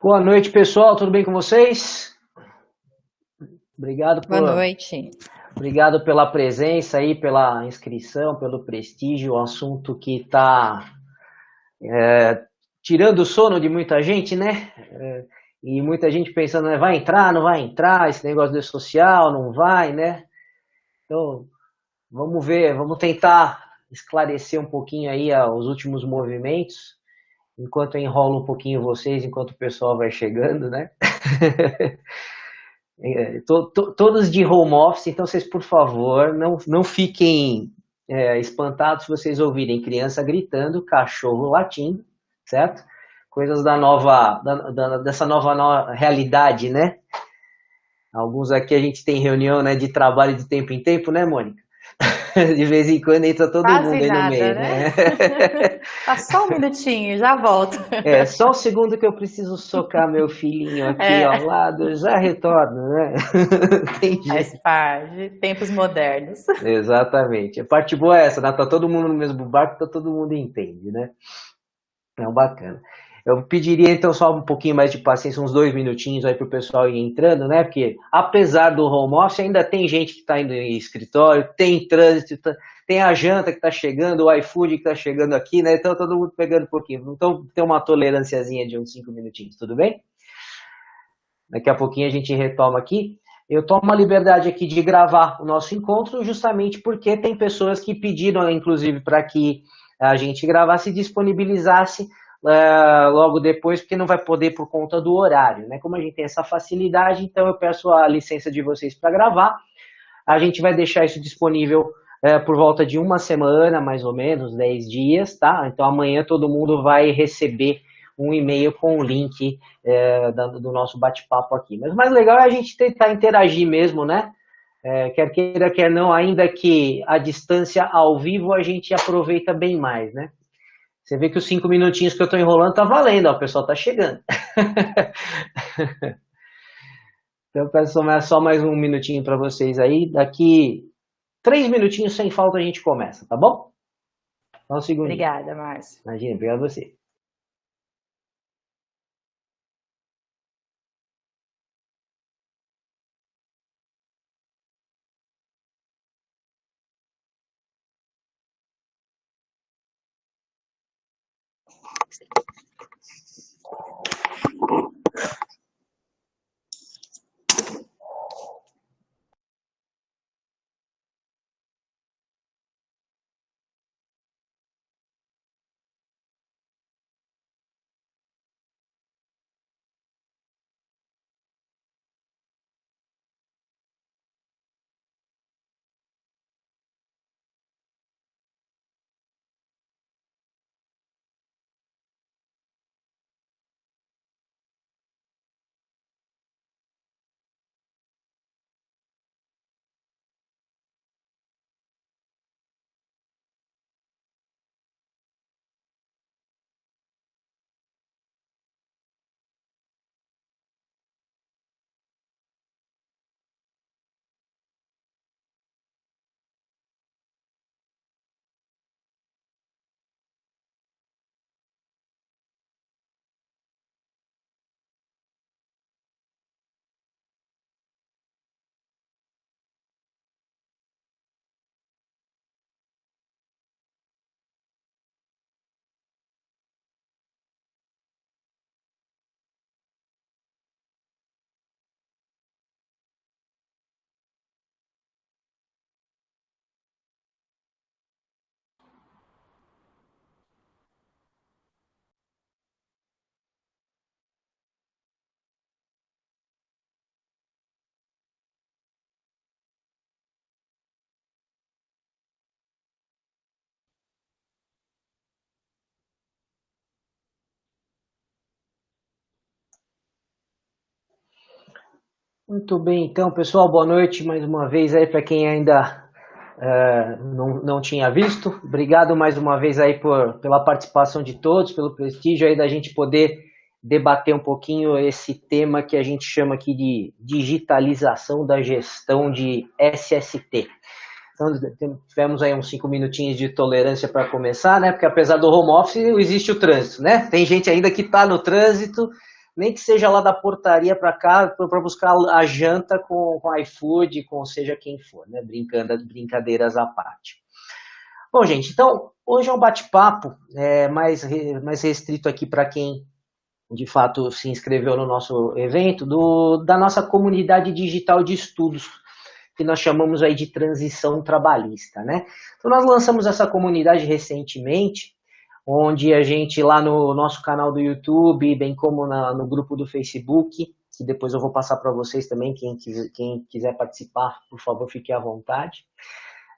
Boa noite, pessoal. Tudo bem com vocês? Obrigado Boa por, noite. obrigado pela presença aí, pela inscrição, pelo prestígio. Um assunto que está tirando o sono de muita gente, né? E muita gente pensando, né, vai entrar, não vai entrar, esse negócio de social, não vai, né? Então, vamos ver, vamos tentar esclarecer um pouquinho aí os últimos movimentos, enquanto eu enrolo um pouquinho vocês, enquanto o pessoal vai chegando, né? Todos de home office, então vocês, por favor, não fiquem espantados se vocês ouvirem criança gritando, cachorro latindo, certo? Coisas dessa nova realidade, né? Alguns aqui a gente tem reunião, né, de trabalho de tempo em tempo, né, Mônica? De vez em quando entra todo mundo Quase aí no nada, meio, né? né? Tá só um minutinho, já volto. É, só um segundo que eu preciso socar meu filhinho aqui ao É, lado, já retorno, né? Tem faz jeito. parte. Tempos modernos. Exatamente. A parte boa é essa, né? Tá todo mundo no mesmo barco, tá todo mundo entende, né? É bacana. Eu pediria então só um pouquinho mais de paciência, uns 2 minutinhos aí pro pessoal ir entrando, né? Porque apesar do home office, ainda tem gente que tá indo em escritório, tem trânsito, tem a janta que tá chegando, o iFood que tá chegando aqui, né? Então todo mundo pegando um pouquinho. Então tem uma tolerânciazinha de uns 5 minutinhos, tudo bem? Daqui a pouquinho a gente retoma aqui. Eu tomo a liberdade aqui de gravar o nosso encontro justamente porque tem pessoas que pediram, inclusive, para que a gente gravasse e disponibilizasse logo depois, porque não vai poder por conta do horário, né? Como a gente tem essa facilidade, então eu peço a licença de vocês para gravar. A gente vai deixar isso disponível por volta de uma semana, mais ou menos, 10 dias, tá? Então amanhã todo mundo vai receber um e-mail com o link do nosso bate-papo aqui. Mas o mais legal é a gente tentar interagir mesmo, né? Quer queira, quer não, ainda que a distância ao vivo a gente aproveita bem mais, né? Você vê que os 5 minutinhos que eu estou enrolando tá valendo, ó, o pessoal tá chegando. Então eu peço só mais um minutinho para vocês aí. Daqui 3 minutinhos sem falta a gente começa, tá bom? Só um segundinho. Obrigada, Márcio. Imagina, obrigado a você. Muito bem, então, pessoal, boa noite mais uma vez aí para quem ainda não tinha visto. Obrigado mais uma vez aí pela participação de todos, pelo prestígio aí da gente poder debater um pouquinho esse tema que a gente chama aqui de digitalização da gestão de SST. Então, tivemos aí uns 5 minutinhos de tolerância para começar, né? Porque apesar do home office, existe o trânsito, né? Tem gente ainda que está no trânsito, nem que seja lá da portaria para cá, para buscar a janta com iFood, com seja quem for, né? Brincadeiras à parte. Bom, gente, então, hoje é um bate-papo mais restrito aqui para quem, de fato, se inscreveu no nosso evento, da nossa comunidade digital de estudos, que nós chamamos aí de transição trabalhista, né? Então, nós lançamos essa comunidade recentemente, onde a gente, lá no nosso canal do YouTube, bem como no grupo do Facebook, que depois eu vou passar para vocês também, quem quiser participar, por favor, fique à vontade,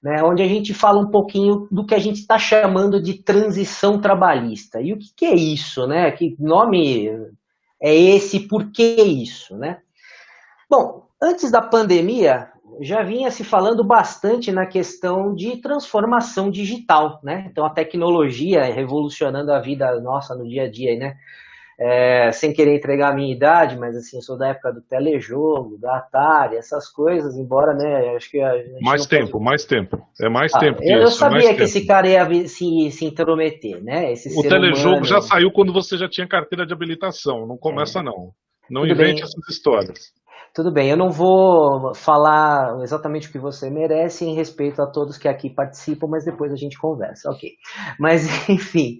né, onde a gente fala um pouquinho do que a gente está chamando de transição trabalhista. E o que é isso, né? Que nome é esse, por que isso, né? Bom, antes da pandemia, já vinha se falando bastante na questão de transformação digital, né? Então, a tecnologia revolucionando a vida nossa no dia a dia, né? Sem querer entregar a minha idade, mas assim, eu sou da época do telejogo, da Atari, essas coisas, embora, né, acho que a gente mais tempo. É mais tempo que eu isso. sabia que esse cara ia se intrometer, né? O telejogo já saiu quando você já tinha carteira de habilitação, não começa não. Não invente essas histórias. Tudo bem, eu não vou falar exatamente o que você merece em respeito a todos que aqui participam, mas depois a gente conversa, ok. Mas, enfim,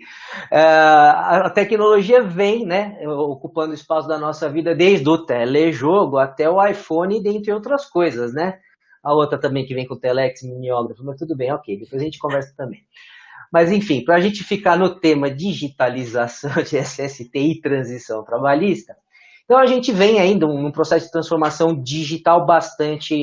a tecnologia vem, né, ocupando o espaço da nossa vida desde o telejogo até o iPhone, dentre outras coisas, né? A outra também que vem com o telex, mimeógrafo, mas tudo bem, ok, depois a gente conversa também. Mas, enfim, para a gente ficar no tema digitalização de SST e transição trabalhista, então a gente vem ainda num processo de transformação digital bastante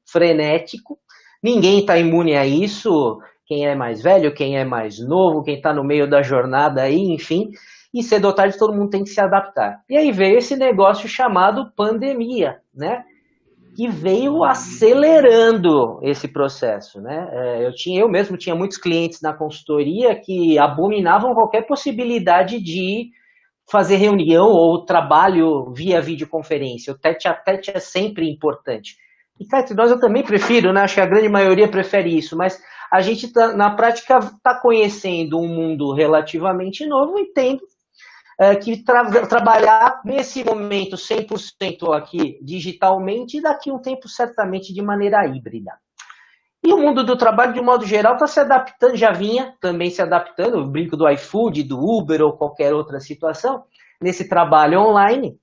frenético. Ninguém está imune a isso, quem é mais velho, quem é mais novo, quem está no meio da jornada aí, enfim. E cedo ou tarde todo mundo tem que se adaptar. E aí veio esse negócio chamado pandemia, né? Que veio acelerando esse processo, né? Eu mesmo tinha muitos clientes na consultoria que abominavam qualquer possibilidade de fazer reunião ou trabalho via videoconferência. O tete-a-tete é sempre importante. E cá entre nós eu também prefiro, né? Acho que a grande maioria prefere isso, mas a gente na prática está conhecendo um mundo relativamente novo e tendo que trabalhar nesse momento 100% aqui digitalmente e daqui a um tempo certamente de maneira híbrida. E o mundo do trabalho, de modo geral, está se adaptando, já vinha também se adaptando, o brinco do iFood, do Uber ou qualquer outra situação, nesse trabalho online.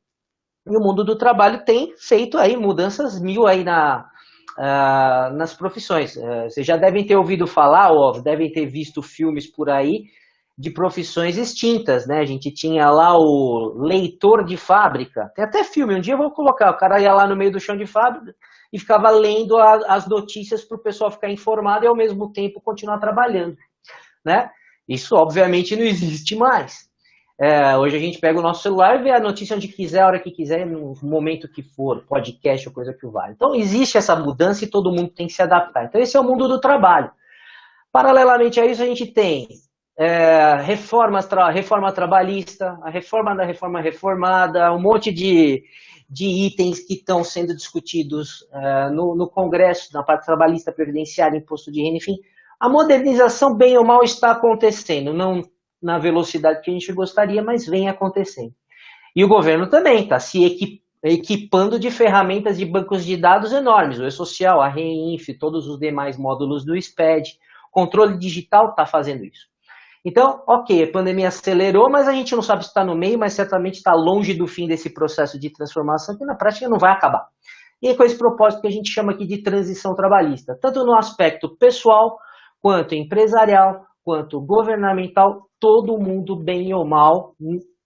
E o mundo do trabalho tem feito aí mudanças mil aí nas profissões. Vocês já devem ter ouvido falar, ou devem ter visto filmes por aí, de profissões extintas, né? A gente tinha lá o leitor de fábrica, tem até filme, um dia eu vou colocar, o cara ia lá no meio do chão de fábrica e ficava lendo as notícias para o pessoal ficar informado e ao mesmo tempo continuar trabalhando, né? Isso obviamente não existe mais. Hoje a gente pega o nosso celular e vê a notícia onde quiser, a hora que quiser, no momento que for, podcast ou coisa que vale. Então existe essa mudança e todo mundo tem que se adaptar. Então esse é o mundo do trabalho. Paralelamente a isso a gente tem reforma trabalhista, a reforma da reforma reformada, um monte de itens que estão sendo discutidos no Congresso, na parte trabalhista, previdenciária, imposto de renda, enfim. A modernização, bem ou mal, está acontecendo, não na velocidade que a gente gostaria, mas vem acontecendo. E o governo também está se equipando de ferramentas de bancos de dados enormes, o E-Social, a REINF, todos os demais módulos do SPED, controle digital está fazendo isso. Então, ok, a pandemia acelerou, mas a gente não sabe se está no meio, mas certamente está longe do fim desse processo de transformação, que na prática não vai acabar. E é com esse propósito que a gente chama aqui de transição trabalhista, tanto no aspecto pessoal, quanto empresarial, quanto governamental, todo mundo, bem ou mal,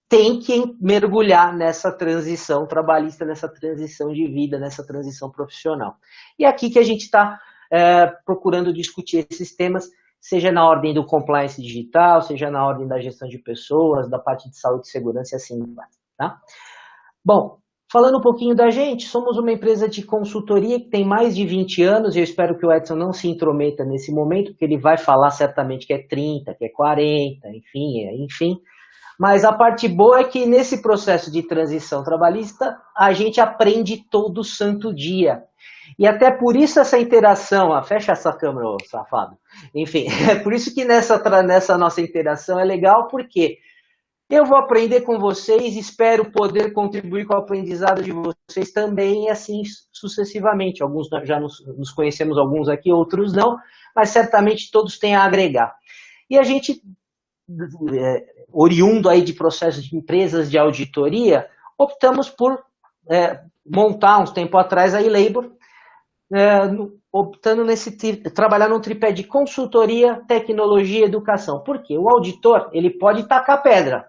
tem que mergulhar nessa transição trabalhista, nessa transição de vida, nessa transição profissional. E é aqui que a gente está procurando discutir esses temas, seja na ordem do compliance digital, seja na ordem da gestão de pessoas, da parte de saúde e segurança e assim vai. Tá? Bom, falando um pouquinho da gente, somos uma empresa de consultoria que tem mais de 20 anos, e eu espero que o Edson não se intrometa nesse momento, porque ele vai falar certamente que é 30, que é 40, enfim. Mas a parte boa é que nesse processo de transição trabalhista, a gente aprende todo santo dia. E até por isso essa interação, fecha essa câmera, ô, safado. Enfim, é por isso que nessa nossa interação é legal, porque Eu vou aprender com vocês, espero poder contribuir com o aprendizado de vocês também, e assim sucessivamente. Alguns já nos conhecemos, alguns aqui, outros não, mas certamente todos têm a agregar. E a gente, oriundo aí de processos de empresas de auditoria, optamos por montar, uns tempo atrás, a eLabor, optando trabalhar num tripé de consultoria, tecnologia e educação. Por quê? O auditor, ele pode tacar pedra,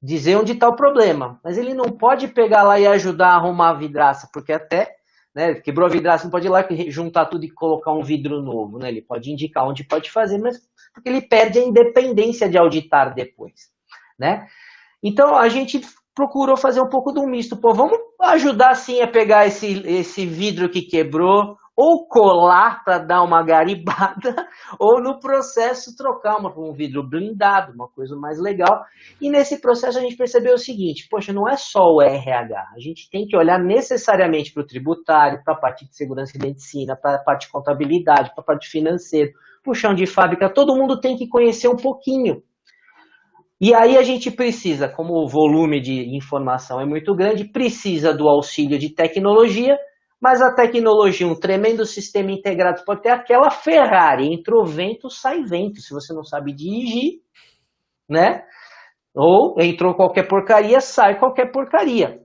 dizer onde está o problema, mas ele não pode pegar lá e ajudar a arrumar a vidraça, porque até, né, quebrou a vidraça, não pode ir lá juntar tudo e colocar um vidro novo, né? Ele pode indicar onde pode fazer, mas porque ele perde a independência de auditar depois, né? Então a gente procurou fazer um pouco de um misto. Pô, vamos ajudar sim a pegar esse vidro que quebrou, ou colar para dar uma garibada, ou no processo trocar um vidro blindado, uma coisa mais legal. E nesse processo a gente percebeu o seguinte, poxa, não é só o RH, a gente tem que olhar necessariamente para o tributário, para a parte de segurança e medicina, para a parte de contabilidade, para a parte financeira, para o chão de fábrica, todo mundo tem que conhecer um pouquinho. E aí a gente precisa, como o volume de informação é muito grande, precisa do auxílio de tecnologia, mas a tecnologia, um tremendo sistema integrado, pode ter aquela Ferrari, entrou vento, sai vento, se você não sabe dirigir, né? Ou entrou qualquer porcaria, sai qualquer porcaria.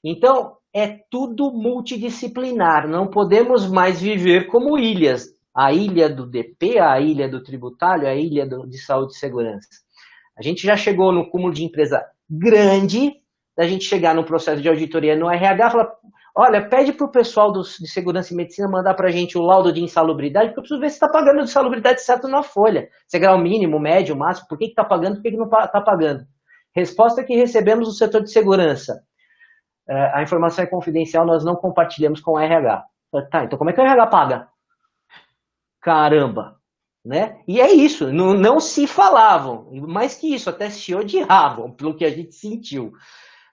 Então, é tudo multidisciplinar, não podemos mais viver como ilhas. A ilha do DP, a ilha do tributário, a ilha de saúde e segurança. A gente já chegou no cúmulo de empresa grande, da gente chegar no processo de auditoria no RH e falar, olha, pede para o pessoal de segurança e medicina mandar para a gente o laudo de insalubridade, porque eu preciso ver se está pagando de insalubridade certo na folha. Se é grau mínimo, médio, máximo, por que está pagando, por que não está pagando? Resposta que recebemos do setor de segurança. A informação é confidencial, nós não compartilhamos com o RH. Tá, então como é que o RH paga? Caramba! Né? E é isso, não se falavam, mais que isso, até se odiavam, pelo que a gente sentiu.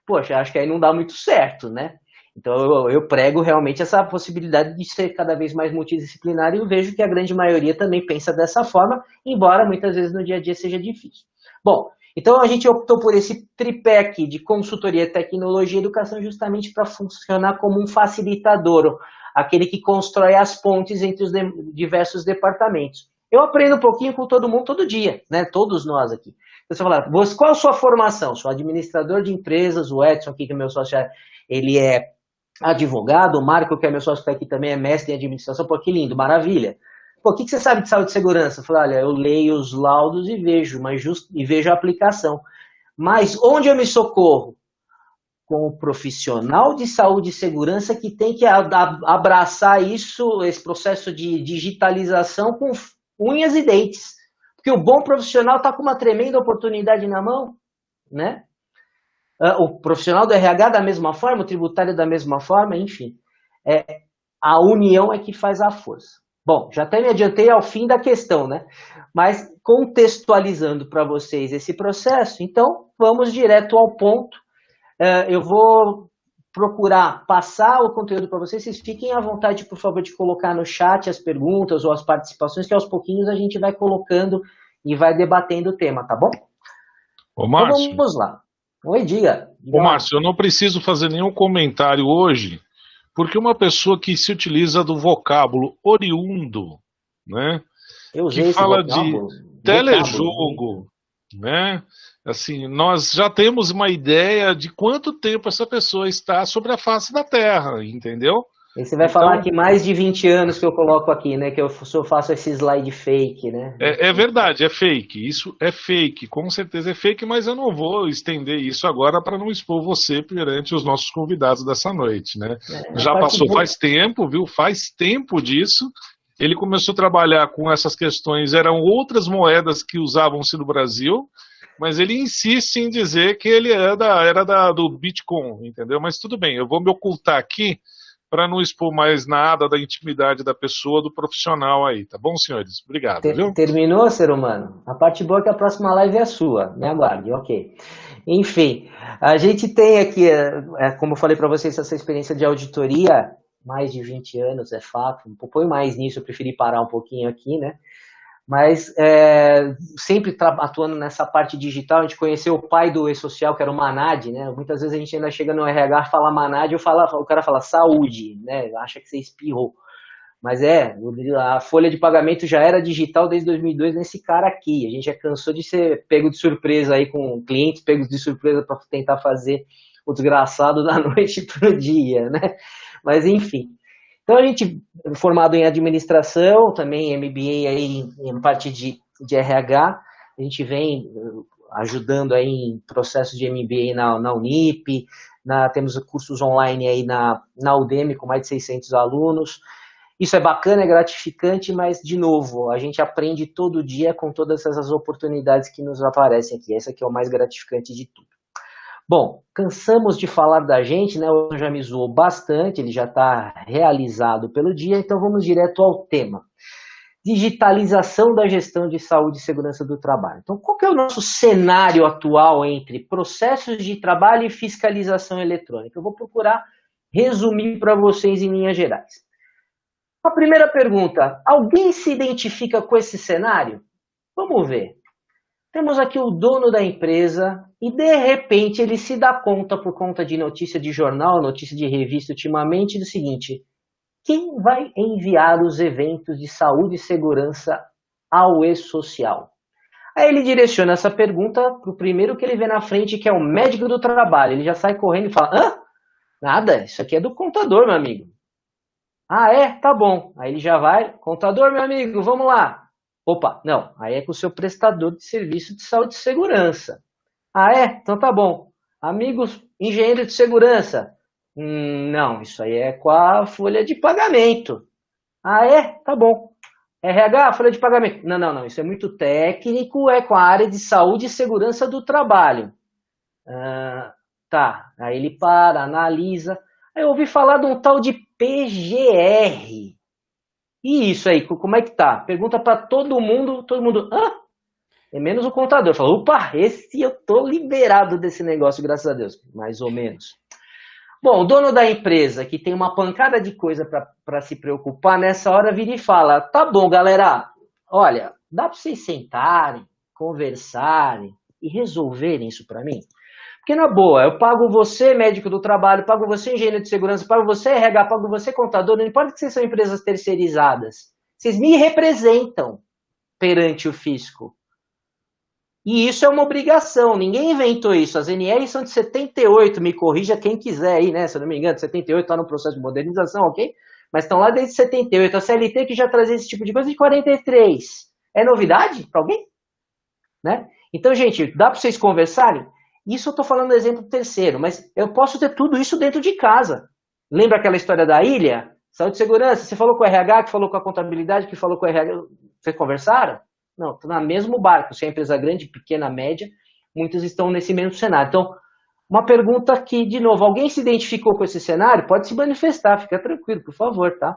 Poxa, acho que aí não dá muito certo, né? Então eu prego realmente essa possibilidade de ser cada vez mais multidisciplinar e eu vejo que a grande maioria também pensa dessa forma, embora muitas vezes no dia a dia seja difícil. Bom, então a gente optou por esse tripé aqui de consultoria, tecnologia e educação justamente para funcionar como um facilitador, aquele que constrói as pontes entre os diversos departamentos. Eu aprendo um pouquinho com todo mundo todo dia, né? Todos nós aqui. Você vai falar, qual a sua formação? Sou administrador de empresas, o Edson aqui, que é meu sócio, ele é advogado, o Marco, que é meu sócio, que está aqui também, é mestre em administração. Pô, que lindo, maravilha. Pô, o que você sabe de saúde e segurança? Eu falei, olha, eu leio os laudos e vejo, e vejo a aplicação. Mas onde eu me socorro? Com o profissional de saúde e segurança que tem que abraçar isso, esse processo de digitalização com unhas e dentes. Porque o bom profissional está com uma tremenda oportunidade na mão, né? O profissional do RH da mesma forma, o tributário da mesma forma, enfim. A união é que faz a força. Bom, já até me adiantei ao fim da questão, né? Mas contextualizando para vocês esse processo, então vamos direto ao ponto. Eu vou procurar passar o conteúdo para vocês. Vocês fiquem à vontade, por favor, de colocar no chat as perguntas ou as participações, que aos pouquinhos a gente vai colocando e vai debatendo o tema, tá bom? Ô, Márcio. Então vamos lá. Oi, diga. Ô, Márcio, eu não preciso fazer nenhum comentário hoje, porque uma pessoa que se utiliza do vocábulo oriundo, né? Que fala de telejogo, né? Assim, nós já temos uma ideia de quanto tempo essa pessoa está sobre a face da Terra, entendeu? E você vai falar que mais de 20 anos que eu coloco aqui, né? Que eu faço esse slide fake, né? É verdade, é fake. Isso é fake, com certeza é fake, mas eu não vou estender isso agora para não expor você perante os nossos convidados dessa noite, né? Já passou faz tempo, viu? Faz tempo disso. Ele começou a trabalhar com essas questões, eram outras moedas que usavam-se no Brasil, mas ele insiste em dizer que ele era do Bitcoin, entendeu? Mas tudo bem, eu vou me ocultar aqui para não expor mais nada da intimidade da pessoa, do profissional aí, tá bom, senhores? Obrigado, viu? Terminou, ser humano? A parte boa é que a próxima live é sua, me aguarde, ok. Enfim, a gente tem aqui, como eu falei para vocês, essa experiência de auditoria, mais de 20 anos, é fato, um pouco mais nisso, eu preferi parar um pouquinho aqui, né? Mas sempre atuando nessa parte digital, a gente conheceu o pai do E-Social, que era o Manad, né? Muitas vezes a gente ainda chega no RH, fala Manad, o cara fala saúde, né? Acha que você espirrou. Mas a folha de pagamento já era digital desde 2002 nesse cara aqui. A gente já cansou de ser pego de surpresa aí com clientes pegos de surpresa para tentar fazer o desgraçado da noite pro dia, né? Mas enfim. Então a gente, formado em administração, também MBA aí em parte de RH, a gente vem ajudando aí em processos de MBA na Unip, temos cursos online aí na Udemy com mais de 600 alunos. Isso é bacana, é gratificante, mas, de novo, a gente aprende todo dia com todas essas oportunidades que nos aparecem aqui. Essa aqui é o mais gratificante de tudo. Bom, cansamos de falar da gente, né? O já me zoou bastante, ele já está realizado pelo dia, então vamos direto ao tema. Digitalização da gestão de saúde e segurança do trabalho. Então, qual que é o nosso cenário atual entre processos de trabalho e fiscalização eletrônica? Eu vou procurar resumir para vocês em linhas gerais. A primeira pergunta, alguém se identifica com esse cenário? Vamos ver. Temos aqui o dono da empresa e, de repente, ele se dá conta, por conta de notícia de jornal, notícia de revista ultimamente, do seguinte: quem vai enviar os eventos de saúde e segurança ao E-Social? Aí ele direciona essa pergunta para o primeiro que ele vê na frente, que é o médico do trabalho. Ele já sai correndo e fala, hã? Nada, isso aqui é do contador, meu amigo. Ah, é? Tá bom. Aí ele já vai, contador, meu amigo, vamos lá. Opa, não, aí é com o seu prestador de serviço de saúde e segurança. Ah, é? Então tá bom. Amigos, engenheiro de segurança. Não, isso aí é com a folha de pagamento. Ah, é? Tá bom. RH, folha de pagamento. Não, isso é muito técnico, é com a área de saúde e segurança do trabalho. Tá, aí ele para, analisa. Aí eu ouvi falar de um tal de PGR. E isso aí, como é que tá? Pergunta para todo mundo, é menos o contador. Fala, opa, esse eu tô liberado desse negócio, graças a Deus, mais ou menos. Bom, o dono da empresa, que tem uma pancada de coisa para se preocupar, nessa hora vira e fala, tá bom, galera, olha, dá para vocês sentarem, conversarem e resolverem isso para mim? Porque, na boa, eu pago você, médico do trabalho, pago você, engenheiro de segurança, pago você, RH, pago você, contador, não importa que vocês são empresas terceirizadas. Vocês me representam perante o fisco. E isso é uma obrigação, ninguém inventou isso. As NRs são de 78, me corrija quem quiser aí, né? Se eu não me engano, 78 está no processo de modernização, ok? Mas estão lá desde 78. A CLT que já trazia esse tipo de coisa de 43. É novidade para alguém? Né? Então, gente, dá para vocês conversarem? Isso eu estou falando do exemplo terceiro, mas eu posso ter tudo isso dentro de casa. Lembra aquela história da ilha? Saúde e segurança, você falou com o RH, que falou com a contabilidade, que falou com o RH, vocês conversaram? Não, estão no mesmo barco, se é empresa grande, pequena, média, muitos estão nesse mesmo cenário. Então, uma pergunta aqui, de novo, alguém se identificou com esse cenário? Pode se manifestar, fica tranquilo, por favor, tá?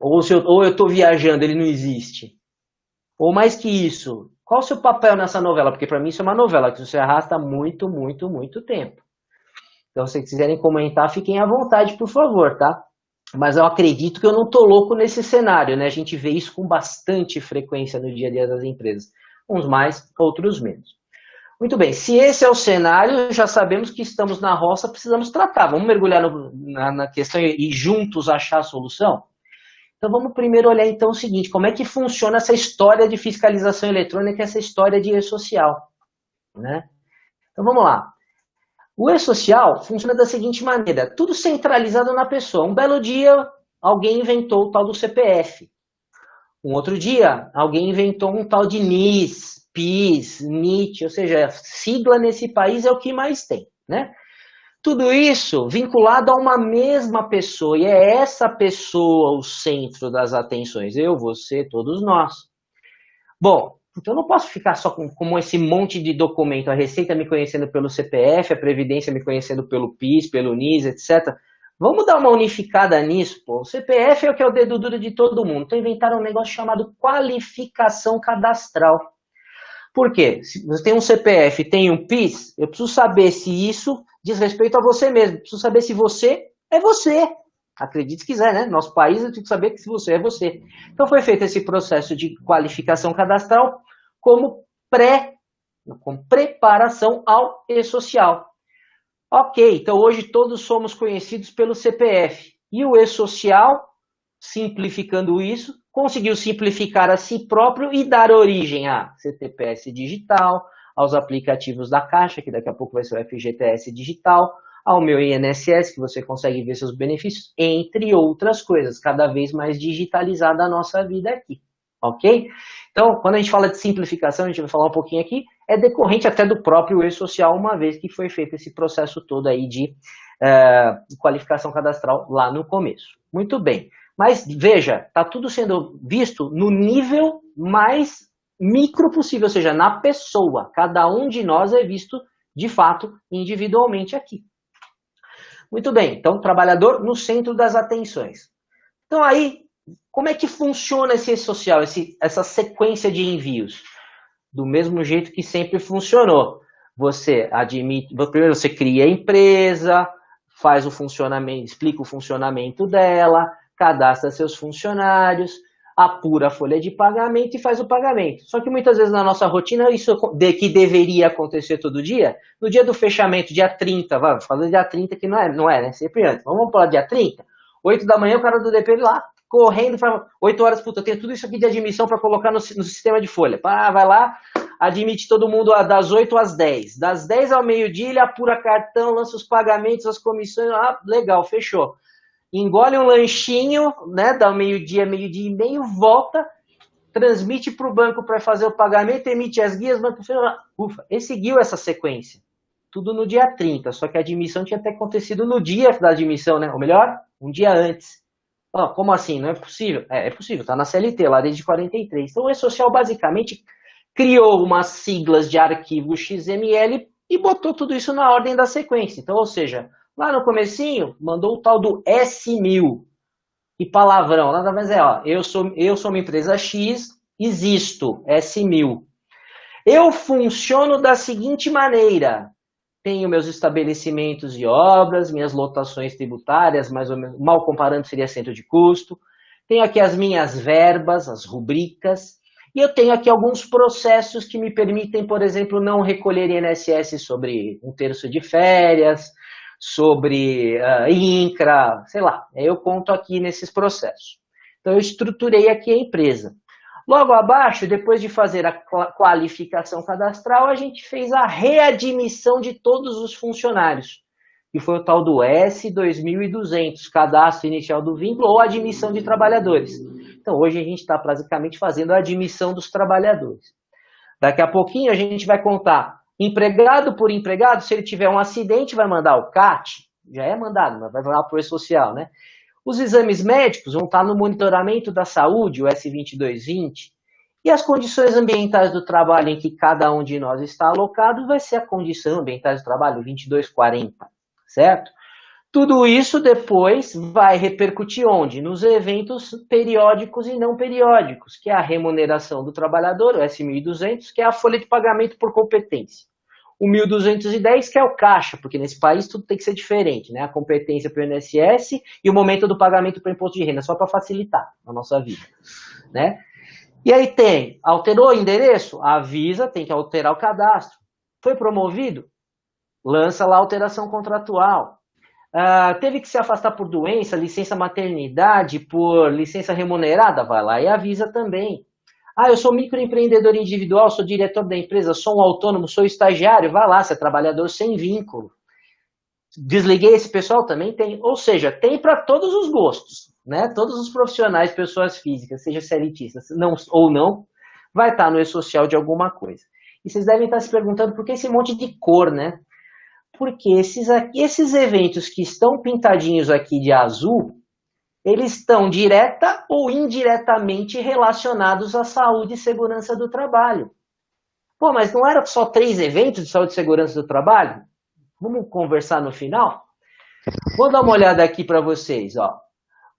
Ou eu estou viajando, ele não existe. Ou mais que isso, qual o seu papel nessa novela? Porque para mim isso é uma novela que você arrasta muito, muito, muito tempo. Então, se vocês quiserem comentar, fiquem à vontade, por favor, tá? Mas eu acredito que eu não estou louco nesse cenário, né? A gente vê isso com bastante frequência no dia a dia das empresas. Uns mais, outros menos. Muito bem, se esse é o cenário, já sabemos que estamos na roça, precisamos tratar. Vamos mergulhar na questão e juntos achar a solução? Então vamos primeiro olhar então o seguinte, como é que funciona essa história de fiscalização eletrônica, essa história de E-Social, né? Então vamos lá. O E-Social funciona da seguinte maneira, tudo centralizado na pessoa. Um belo dia, alguém inventou o tal do CPF. Um outro dia, alguém inventou um tal de NIS, PIS, NIT, ou seja, sigla nesse país é o que mais tem, né? Tudo isso vinculado a uma mesma pessoa, e é essa pessoa o centro das atenções. Eu, você, todos nós. Bom, então eu não posso ficar só com esse monte de documento, a Receita me conhecendo pelo CPF, a Previdência me conhecendo pelo PIS, pelo NIS, etc. Vamos dar uma unificada nisso, pô. O CPF é o que é o dedo duro de todo mundo. Então inventaram um negócio chamado qualificação cadastral. Por quê? Se você tem um CPF e tem um PIS, eu preciso saber se isso diz respeito a você mesmo. Eu preciso saber se você é você. Acredite se quiser, né? Nosso país, eu tenho que saber que se você é você. Então foi feito esse processo de qualificação cadastral como preparação ao e-social. Ok, então hoje todos somos conhecidos pelo CPF. E o e-social, simplificando isso, conseguiu simplificar a si próprio e dar origem a CTPS digital, aos aplicativos da Caixa, que daqui a pouco vai ser o FGTS digital, ao meu INSS, que você consegue ver seus benefícios, entre outras coisas, cada vez mais digitalizada a nossa vida aqui, ok? Então, quando a gente fala de simplificação, a gente vai falar um pouquinho aqui, é decorrente até do próprio e-social, uma vez que foi feito esse processo todo aí de qualificação cadastral lá no começo. Muito bem, mas veja, está tudo sendo visto no nível mais micro possível, ou seja, na pessoa. Cada um de nós é visto, de fato, individualmente aqui. Muito bem, então, trabalhador no centro das atenções. Então, aí, como é que funciona esse e-social, essa sequência de envios? Do mesmo jeito que sempre funcionou. Você admite, primeiro você cria a empresa, faz o funcionamento, explica o funcionamento dela, cadastra seus funcionários, apura a folha de pagamento e faz o pagamento. Só que muitas vezes na nossa rotina, isso que deveria acontecer todo dia, no dia do fechamento, dia 30, vamos falar dia 30 que não é, né? Sempre antes. Vamos falar dia 30, 8 da manhã, o cara do DP lá, correndo, 8 horas, puta, eu tenho tudo isso aqui de admissão para colocar no sistema de folha. Vai lá, admite todo mundo das 8 às 10. Das 10 ao meio-dia, ele apura cartão, lança os pagamentos, as comissões, legal, fechou. Engole um lanchinho, né, dá meio-dia e meio, volta, transmite para o banco para fazer o pagamento, emite as guias, banco, ufa, ele seguiu essa sequência. Tudo no dia 30, só que a admissão tinha até acontecido no dia da admissão, né? Ou melhor, um dia antes. Como assim? Não é possível? É possível, está na CLT, lá desde 43. Então o e-social basicamente criou umas siglas de arquivo XML e botou tudo isso na ordem da sequência. Então, ou seja, lá no comecinho, mandou o tal do S1000. E palavrão, nada mais eu sou uma empresa X, existo, S1000. Eu funciono da seguinte maneira. Tenho meus estabelecimentos de obras, minhas lotações tributárias, mais ou menos, mal comparando seria centro de custo. Tenho aqui as minhas verbas, as rubricas. E eu tenho aqui alguns processos que me permitem, por exemplo, não recolher INSS sobre 1/3 de férias, sobre INCRA, sei lá. Eu conto aqui nesses processos. Então, eu estruturei aqui a empresa. Logo abaixo, depois de fazer a qualificação cadastral, a gente fez a readmissão de todos os funcionários, que foi o tal do S2200, cadastro inicial do vínculo ou admissão de trabalhadores. Então, hoje a gente está basicamente fazendo a admissão dos trabalhadores. Daqui a pouquinho a gente vai contar empregado por empregado, se ele tiver um acidente, vai mandar o CAT, já é mandado, mas vai mandar para o E-Social, né? Os exames médicos vão estar no monitoramento da saúde, o S2220, e as condições ambientais do trabalho em que cada um de nós está alocado vai ser a condição ambiental do trabalho 2240, certo? Tudo isso depois vai repercutir onde? Nos eventos periódicos e não periódicos, que é a remuneração do trabalhador, o S1200, que é a folha de pagamento por competência. O 1210, que é o caixa, porque nesse país tudo tem que ser diferente, né? A competência para o INSS e o momento do pagamento para o imposto de renda, só para facilitar a nossa vida, né? E aí tem, alterou o endereço? Avisa, tem que alterar o cadastro. Foi promovido? Lança lá a alteração contratual. Teve que se afastar por doença, licença maternidade, por licença remunerada? Vai lá e avisa também. Eu sou microempreendedor individual, sou diretor da empresa, sou um autônomo, sou estagiário, vai lá, você é trabalhador sem vínculo. Desliguei esse pessoal? Também tem. Ou seja, tem para todos os gostos, né? Todos os profissionais, pessoas físicas, seja CLTistas ou não, vai estar no e-social de alguma coisa. E vocês devem estar se perguntando por que esse monte de cor, né? Porque esses eventos que estão pintadinhos aqui de azul, eles estão direta ou indiretamente relacionados à saúde e segurança do trabalho. Pô, mas não era só 3 eventos de saúde e segurança do trabalho? Vamos conversar no final? Vou dar uma olhada aqui para vocês.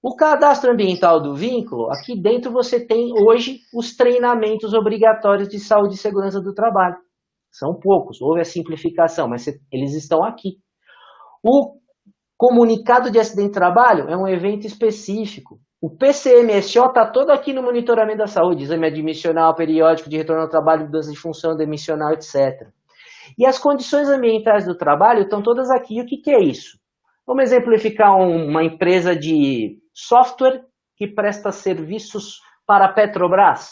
O cadastro ambiental do vínculo, aqui dentro você tem hoje os treinamentos obrigatórios de saúde e segurança do trabalho. São poucos, houve a simplificação, mas eles estão aqui. O Comunicado de acidente de trabalho é um evento específico. O PCMSO está todo aqui no monitoramento da saúde, exame admissional, periódico de retorno ao trabalho, mudança de função demissional, etc. E as condições ambientais do trabalho estão todas aqui. E o que é isso? Vamos exemplificar uma empresa de software que presta serviços para a Petrobras.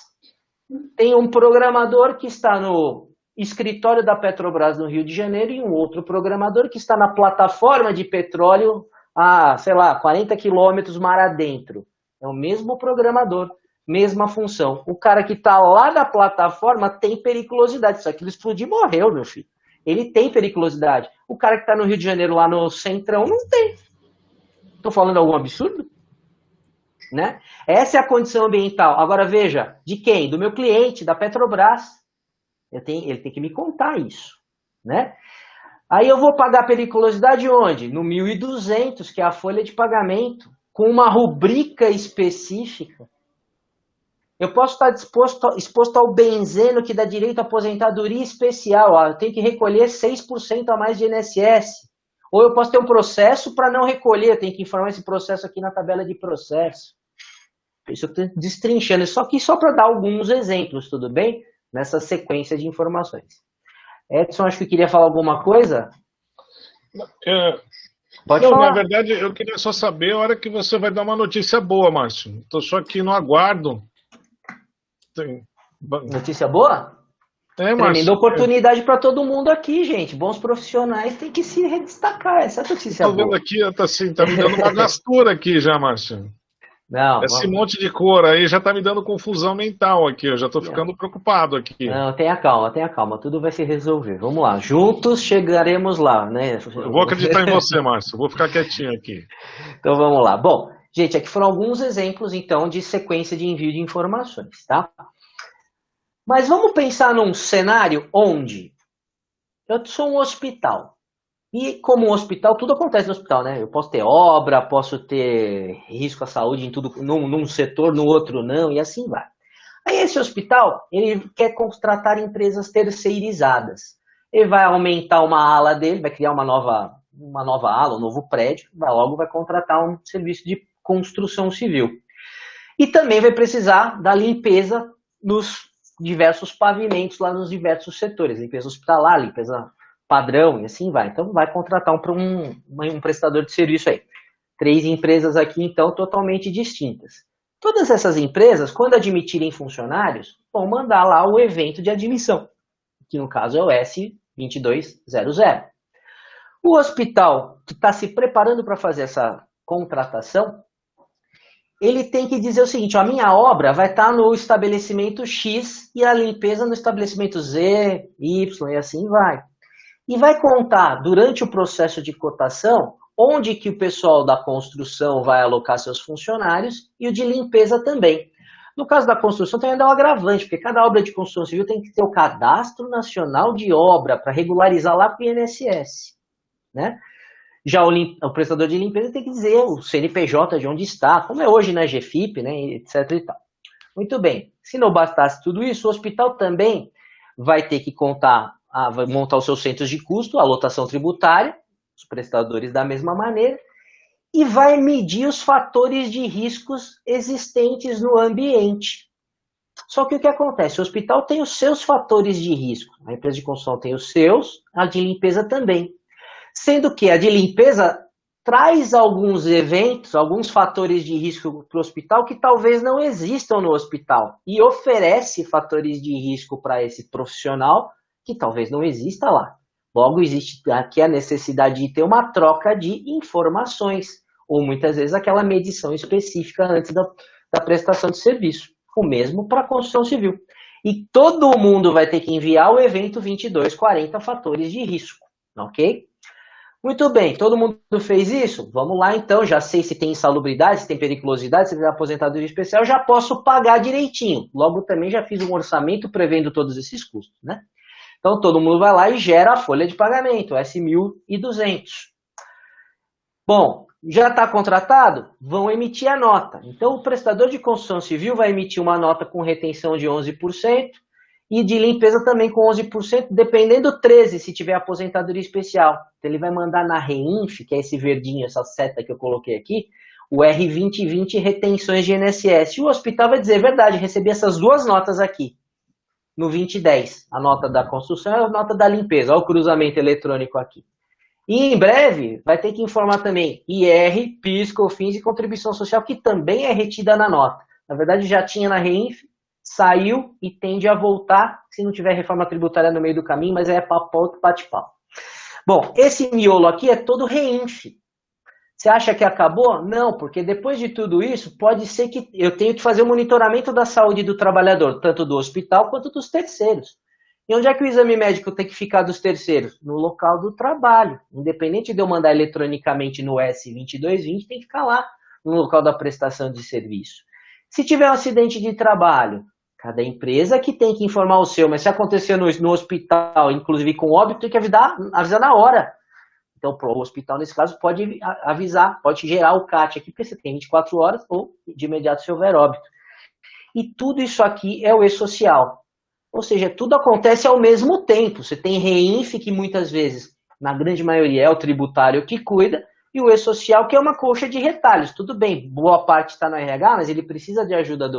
Tem um programador que está no escritório da Petrobras no Rio de Janeiro e um outro programador que está na plataforma de petróleo a, 40 quilômetros mar adentro. É o mesmo programador, mesma função. O cara que está lá na plataforma tem periculosidade. Se aquilo explodir, morreu, meu filho. Ele tem periculosidade. O cara que está no Rio de Janeiro, lá no centrão, não tem. Estou falando algum absurdo? Né? Essa é a condição ambiental. Agora veja, de quem? Do meu cliente, da Petrobras. Ele tem que me contar isso. Né? Aí eu vou pagar periculosidade onde? No 1.200, que é a folha de pagamento, com uma rubrica específica. Eu posso estar exposto ao benzeno que dá direito à aposentadoria especial. Eu tenho que recolher 6% a mais de INSS. Ou eu posso ter um processo para não recolher. Eu tenho que informar esse processo aqui na tabela de processo. Isso eu estou destrinchando. Só para dar alguns exemplos, tudo bem? Nessa sequência de informações. Edson, acho que queria falar alguma coisa? Pode falar. Na verdade, eu queria só saber a hora que você vai dar uma notícia boa, Márcio. Estou só aqui no aguardo. Notícia boa? Tremenda oportunidade para todo mundo aqui, gente. Bons profissionais têm que se destacar. Essa é a notícia boa. Estou vendo aqui, tá me dando uma gastura aqui já, Márcio. Não, esse monte de cor aí já tá me dando confusão mental aqui. Eu já tô ficando preocupado aqui. Não, tenha calma. Tudo vai se resolver. Vamos lá. Juntos chegaremos lá, né? Eu vou acreditar em você, Márcio. Vou ficar quietinho aqui. Então vamos lá. Bom, gente, aqui foram alguns exemplos, então, de sequência de envio de informações, tá? Mas vamos pensar num cenário onde eu sou um hospital. E como um hospital, tudo acontece no hospital, né? Eu posso ter obra, posso ter risco à saúde em tudo, num setor, no outro não, e assim vai. Aí esse hospital, ele quer contratar empresas terceirizadas. Ele vai aumentar uma ala dele, vai criar uma nova ala, um novo prédio, logo vai contratar um serviço de construção civil. E também vai precisar da limpeza nos diversos pavimentos lá nos diversos setores, limpeza hospitalar, limpeza padrão e assim vai. Então vai contratar um prestador de serviço aí. 3 empresas aqui, então, totalmente distintas. Todas essas empresas, quando admitirem funcionários, vão mandar lá o evento de admissão, que no caso é o S2200. O hospital que está se preparando para fazer essa contratação, ele tem que dizer o seguinte, a minha obra vai estar no estabelecimento X e a limpeza no estabelecimento Z, Y e assim vai. E vai contar, durante o processo de cotação, onde que o pessoal da construção vai alocar seus funcionários e o de limpeza também. No caso da construção tem ainda um agravante, porque cada obra de construção civil tem que ter o Cadastro Nacional de Obra para regularizar lá com o INSS. Né? Já o prestador de limpeza tem que dizer o CNPJ de onde está, como é hoje na GFIP, né, etc. e tal. Muito bem, se não bastasse tudo isso, o hospital também vai ter que vai montar os seus centros de custo, a lotação tributária, os prestadores da mesma maneira, e vai medir os fatores de riscos existentes no ambiente. Só que o que acontece? O hospital tem os seus fatores de risco, a empresa de construção tem os seus, a de limpeza também. Sendo que a de limpeza traz alguns eventos, alguns fatores de risco para o hospital que talvez não existam no hospital, e oferece fatores de risco para esse profissional que talvez não exista lá. Logo, existe aqui a necessidade de ter uma troca de informações, ou muitas vezes aquela medição específica antes da prestação de serviço. O mesmo para a construção civil. E todo mundo vai ter que enviar o evento 2240 fatores de risco, ok? Muito bem, todo mundo fez isso? Vamos lá então, já sei se tem insalubridade, se tem periculosidade, se tem aposentadoria especial, já posso pagar direitinho. Logo também já fiz um orçamento prevendo todos esses custos, né? Então, todo mundo vai lá e gera a folha de pagamento, S1.200. Bom, já está contratado? Vão emitir a nota. Então, o prestador de construção civil vai emitir uma nota com retenção de 11% E de limpeza também com 11%, dependendo 13% se tiver aposentadoria especial. Então ele vai mandar na REINF, que é esse verdinho, essa seta que eu coloquei aqui, o R2020 retenções de INSS. E o hospital vai dizer, verdade, recebi essas duas notas aqui, no 2010. A nota da construção e a nota da limpeza. Olha o cruzamento eletrônico aqui. E em breve vai ter que informar também IR, PIS, COFINS e contribuição social, que também é retida na nota. Na verdade já tinha na REINF, saiu e tende a voltar se não tiver reforma tributária no meio do caminho, mas é papo, bate-pau. Bom, esse miolo aqui é todo REINF. Você acha que acabou? Não, porque depois de tudo isso, pode ser que eu tenho que fazer o monitoramento da saúde do trabalhador, tanto do hospital quanto dos terceiros. E onde é que o exame médico tem que ficar dos terceiros? No local do trabalho. Independente de eu mandar eletronicamente no S2220, tem que ficar lá, no local da prestação de serviço. Se tiver um acidente de trabalho, cada empresa que tem que informar o seu, mas se acontecer no hospital, inclusive com óbito, tem que avisar na hora. Então, o hospital, nesse caso, pode avisar, pode gerar o CAT aqui, porque você tem 24 horas ou de imediato se houver óbito. E tudo isso aqui é o E-Social. Ou seja, tudo acontece ao mesmo tempo. Você tem REINF, que muitas vezes, na grande maioria, é o tributário que cuida, e o E-Social, que é uma coxa de retalhos. Tudo bem, boa parte está no RH, mas ele precisa de ajuda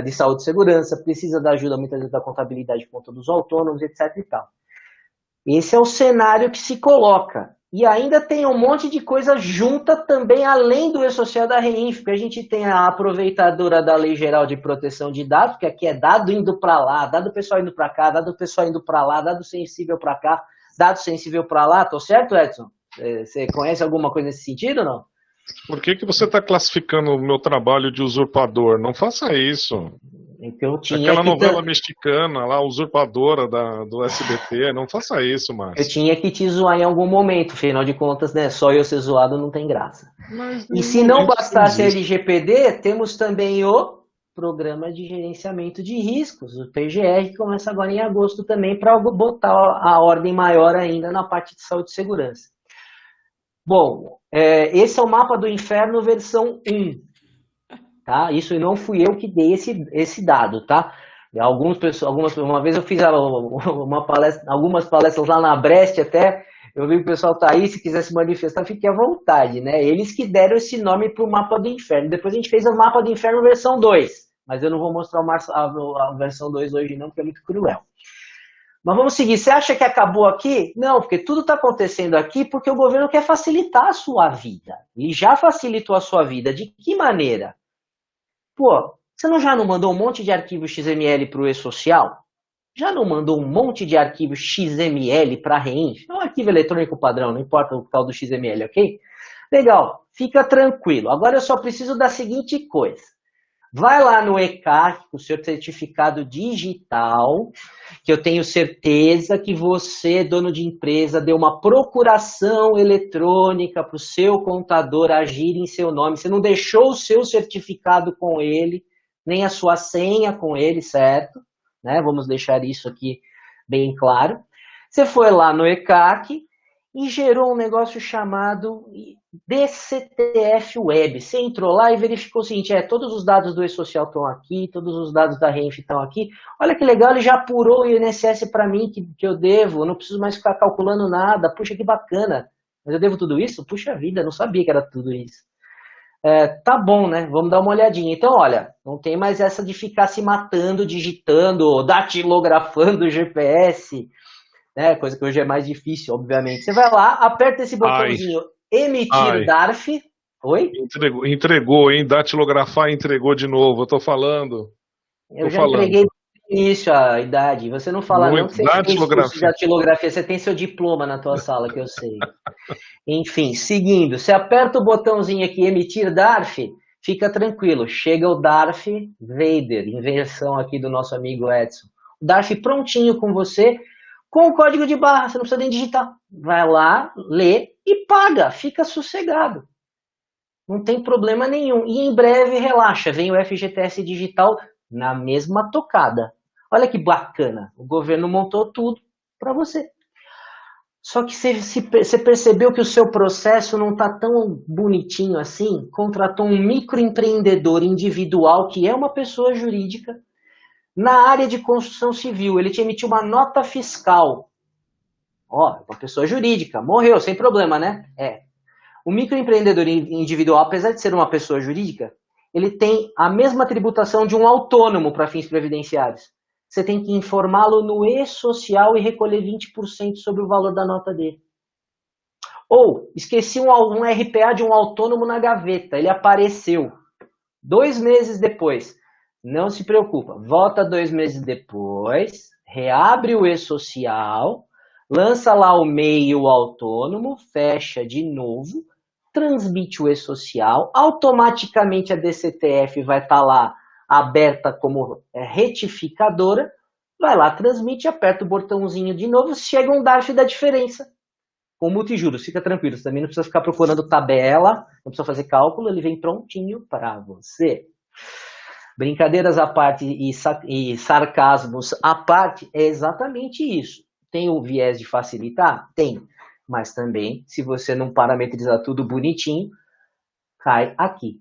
de saúde e segurança, precisa da ajuda, muitas vezes, da contabilidade de conta dos autônomos, etc. e tal. Esse é o cenário que se coloca. E ainda tem um monte de coisa junta também, além do E-Social da REINF, porque a gente tem a aproveitadora da Lei Geral de Proteção de Dados, que aqui é dado indo para lá, dado pessoal indo para cá, dado pessoal indo para lá, dado sensível para cá, dado sensível para lá. Tô certo, Edson? Você conhece alguma coisa nesse sentido ou não? Por que você está classificando o meu trabalho de usurpador? Não faça isso. Então, aquela novela mexicana lá, usurpadora do SBT, não faça isso, Márcio. Eu tinha que te zoar em algum momento, afinal de contas, né? Só eu ser zoado não tem graça. E se não bastasse a LGPD, temos também o Programa de Gerenciamento de Riscos, o PGR, que começa agora em agosto também, para botar a ordem maior ainda na parte de saúde e segurança. Bom, esse é o mapa do inferno versão 1. Tá? Isso não fui eu que dei esse dado, tá? Uma vez eu fiz algumas palestras lá na Brest até, eu vi que o pessoal tá aí, se quiser se manifestar, fique à vontade, né? Eles que deram esse nome pro mapa do inferno. Depois a gente fez o mapa do inferno versão 2, mas eu não vou mostrar a versão 2 hoje não, porque é muito cruel. Mas vamos seguir. Você acha que acabou aqui? Não, porque tudo está acontecendo aqui porque o governo quer facilitar a sua vida. E já facilitou a sua vida. De que maneira? Pô, você já não mandou um monte de arquivos XML para o E-Social? Já não mandou um monte de arquivos XML para a REINF? É um arquivo eletrônico padrão, não importa o tal do XML, ok? Legal, fica tranquilo. Agora eu só preciso da seguinte coisa. Vai lá no ECAC, o seu certificado digital, que eu tenho certeza que você, dono de empresa, deu uma procuração eletrônica para o seu contador agir em seu nome. Você não deixou o seu certificado com ele, nem a sua senha com ele, certo? Né? Vamos deixar isso aqui bem claro. Você foi lá no ECAC e gerou um negócio chamado DCTF Web. Você entrou lá e verificou o seguinte, todos os dados do E-Social estão aqui, todos os dados da REINF estão aqui. Olha que legal, ele já apurou o INSS para mim que eu devo, não preciso mais ficar calculando nada. Puxa, que bacana. Mas eu devo tudo isso? Puxa vida, não sabia que era tudo isso. Tá bom, né? Vamos dar uma olhadinha. Então, olha, não tem mais essa de ficar se matando, digitando, datilografando o GPS, né? Coisa que hoje é mais difícil, obviamente. Você vai lá, aperta esse botãozinho, emitir DARF. Oi? Entregou, hein? Datilografar entregou de novo, eu tô falando. Eu já entreguei no início a idade. Você não fala não que você fez curso de datilografia. Você tem seu diploma na tua sala, que eu sei. Enfim, seguindo. Você aperta o botãozinho aqui, emitir DARF, fica tranquilo. Chega o DARF Vader, invenção aqui do nosso amigo Edson. O DARF prontinho com você, com o código de barra, você não precisa nem digitar. Vai lá, lê e paga, fica sossegado. Não tem problema nenhum. E em breve, relaxa, vem o FGTS Digital na mesma tocada. Olha que bacana, o governo montou tudo para você. Só que você percebeu que o seu processo não está tão bonitinho assim? Contratou um microempreendedor individual, que é uma pessoa jurídica, na área de construção civil. Ele te emitiu uma nota fiscal. Ó, uma pessoa jurídica, morreu, sem problema, né? O microempreendedor individual, apesar de ser uma pessoa jurídica, ele tem a mesma tributação de um autônomo para fins previdenciários. Você tem que informá-lo no e-social e recolher 20% sobre o valor da nota dele. Ou, esqueci um RPA de um autônomo na gaveta, ele apareceu 2 meses depois. Não se preocupa, volta 2 meses depois, reabre o e-social, lança lá o MEI autônomo, fecha de novo, transmite o e-social, automaticamente a DCTF vai estar lá aberta como retificadora, vai lá, transmite, aperta o botãozinho de novo, chega um DARF da diferença. Com multijuros, fica tranquilo, você também não precisa ficar procurando tabela, não precisa fazer cálculo, ele vem prontinho para você. Brincadeiras à parte e sarcasmos à parte, é exatamente isso. Tem o viés de facilitar? Tem. Mas também, se você não parametrizar tudo bonitinho, cai aqui.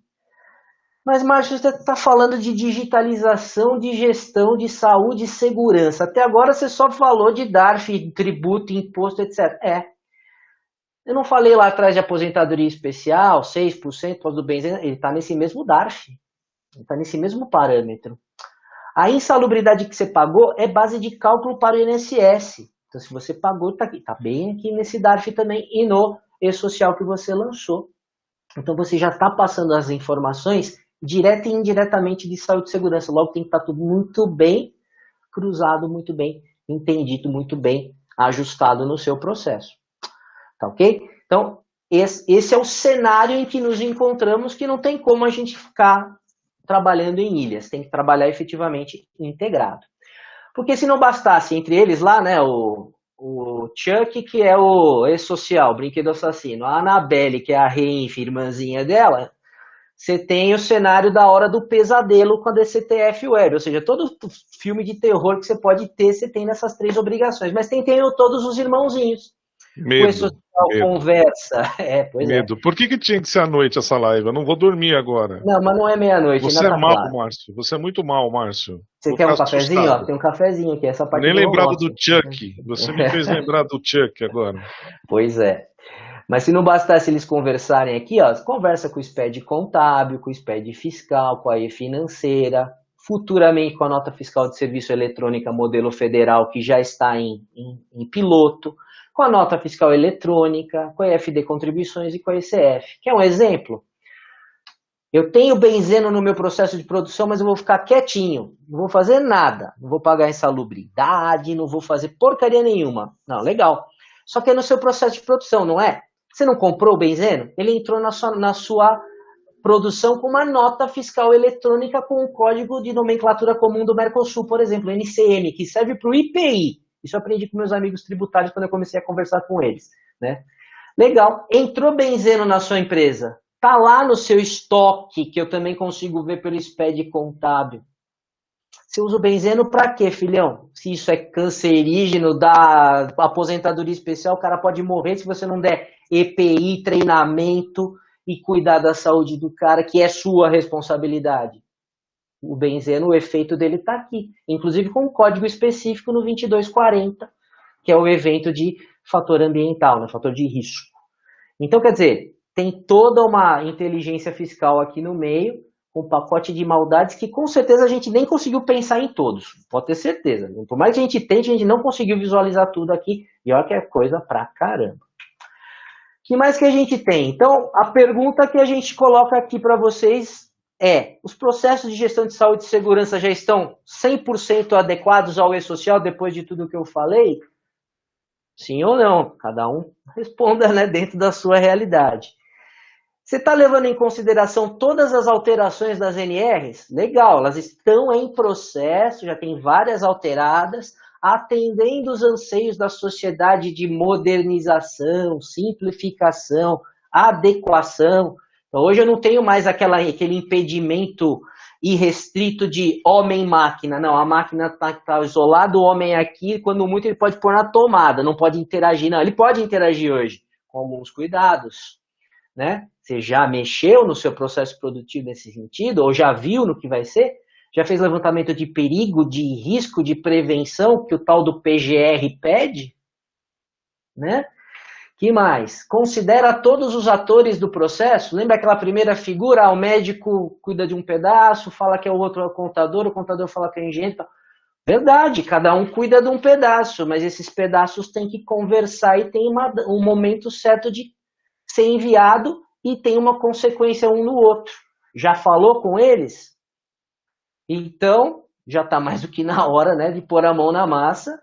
Mas, Márcio, você está falando de digitalização, de gestão, de saúde e segurança. Até agora você só falou de DARF, tributo, imposto, etc. Eu não falei lá atrás de aposentadoria especial, 6% do benzeno, ele está nesse mesmo DARF. Ele está nesse mesmo parâmetro. A insalubridade que você pagou é base de cálculo para o INSS. Então, se você pagou, está aqui. Está bem aqui nesse DARF também e no e-social que você lançou. Então, você já está passando as informações direta e indiretamente de saúde e segurança. Logo, tem que estar tudo muito bem cruzado, muito bem entendido, muito bem ajustado no seu processo. Tá ok? Então, esse é o cenário em que nos encontramos, que não tem como a gente ficar trabalhando em ilhas. Tem que trabalhar efetivamente integrado. Porque se não bastasse entre eles lá, né, o Chuck, que é o e-social, brinquedo assassino, a Annabelle, que é a Reinf, irmãzinha dela, você tem o cenário da Hora do Pesadelo com a DCTF Web, ou seja, todo filme de terror que você pode ter, você tem nessas 3 obrigações, mas tem todos os irmãozinhos. Medo. O e-social conversa. Medo. Por que tinha que ser à noite essa live? Eu não vou dormir agora. Não, mas não é meia-noite. Você é mal, Márcio. Você é muito mal, Márcio. Você quer um cafezinho? Ó, tem um cafezinho aqui. Essa parte nem lembrava do Chuck. Você me fez lembrar do Chuck agora. Pois é. Mas se não bastasse eles conversarem aqui, ó, conversa com o SPED contábil, com o SPED fiscal, com a E-financeira, futuramente com a nota fiscal de serviço eletrônica modelo federal, que já está em piloto, com a nota fiscal eletrônica, com a EFD Contribuições e com a ECF. Quer um exemplo? Eu tenho benzeno no meu processo de produção, mas eu vou ficar quietinho, não vou fazer nada, não vou pagar insalubridade, não vou fazer porcaria nenhuma. Não, legal. Só que é no seu processo de produção, não é? Você não comprou o benzeno? Ele entrou na sua produção com uma nota fiscal eletrônica com um código de nomenclatura comum do Mercosul, por exemplo, NCM, que serve para o IPI. Isso eu aprendi com meus amigos tributários quando eu comecei a conversar com eles, né? Legal. Entrou benzeno na sua empresa. Tá lá no seu estoque, que eu também consigo ver pelo SPED contábil. Você usa o benzeno para quê, filhão? Se isso é cancerígeno, dá aposentadoria especial, o cara pode morrer se você não der EPI, treinamento e cuidar da saúde do cara, que é sua responsabilidade. O benzeno, o efeito dele está aqui, inclusive com um código específico no 2240, que é o evento de fator ambiental, né, fator de risco. Então, quer dizer, tem toda uma inteligência fiscal aqui no meio, um pacote de maldades que com certeza a gente nem conseguiu pensar em todos, pode ter certeza. Por mais que a gente tente, a gente não conseguiu visualizar tudo aqui, e olha que é coisa pra caramba. O que mais que a gente tem? Então, a pergunta que a gente coloca aqui para vocês os processos de gestão de saúde e segurança já estão 100% adequados ao e-social depois de tudo que eu falei? Sim ou não? Cada um responda, né, dentro da sua realidade. Você está levando em consideração todas as alterações das NRs? Legal, elas estão em processo, já tem várias alteradas, atendendo os anseios da sociedade de modernização, simplificação, adequação. Então, hoje eu não tenho mais aquele impedimento irrestrito de homem-máquina. Não, a máquina está isolada, o homem aqui, quando muito ele pode pôr na tomada, não pode interagir. Não, ele pode interagir hoje, com alguns cuidados, né? Você já mexeu no seu processo produtivo nesse sentido, ou já viu no que vai ser? Já fez levantamento de perigo, de risco, de prevenção, que o tal do PGR pede? Né? Que mais? Considera todos os atores do processo? Lembra aquela primeira figura? O médico cuida de um pedaço, fala que é o outro é o contador fala que é o engenheiro. Verdade, cada um cuida de um pedaço, mas esses pedaços têm que conversar e tem um momento certo de ser enviado e tem uma consequência um no outro. Já falou com eles? Então, já está mais do que na hora, né, de pôr a mão na massa.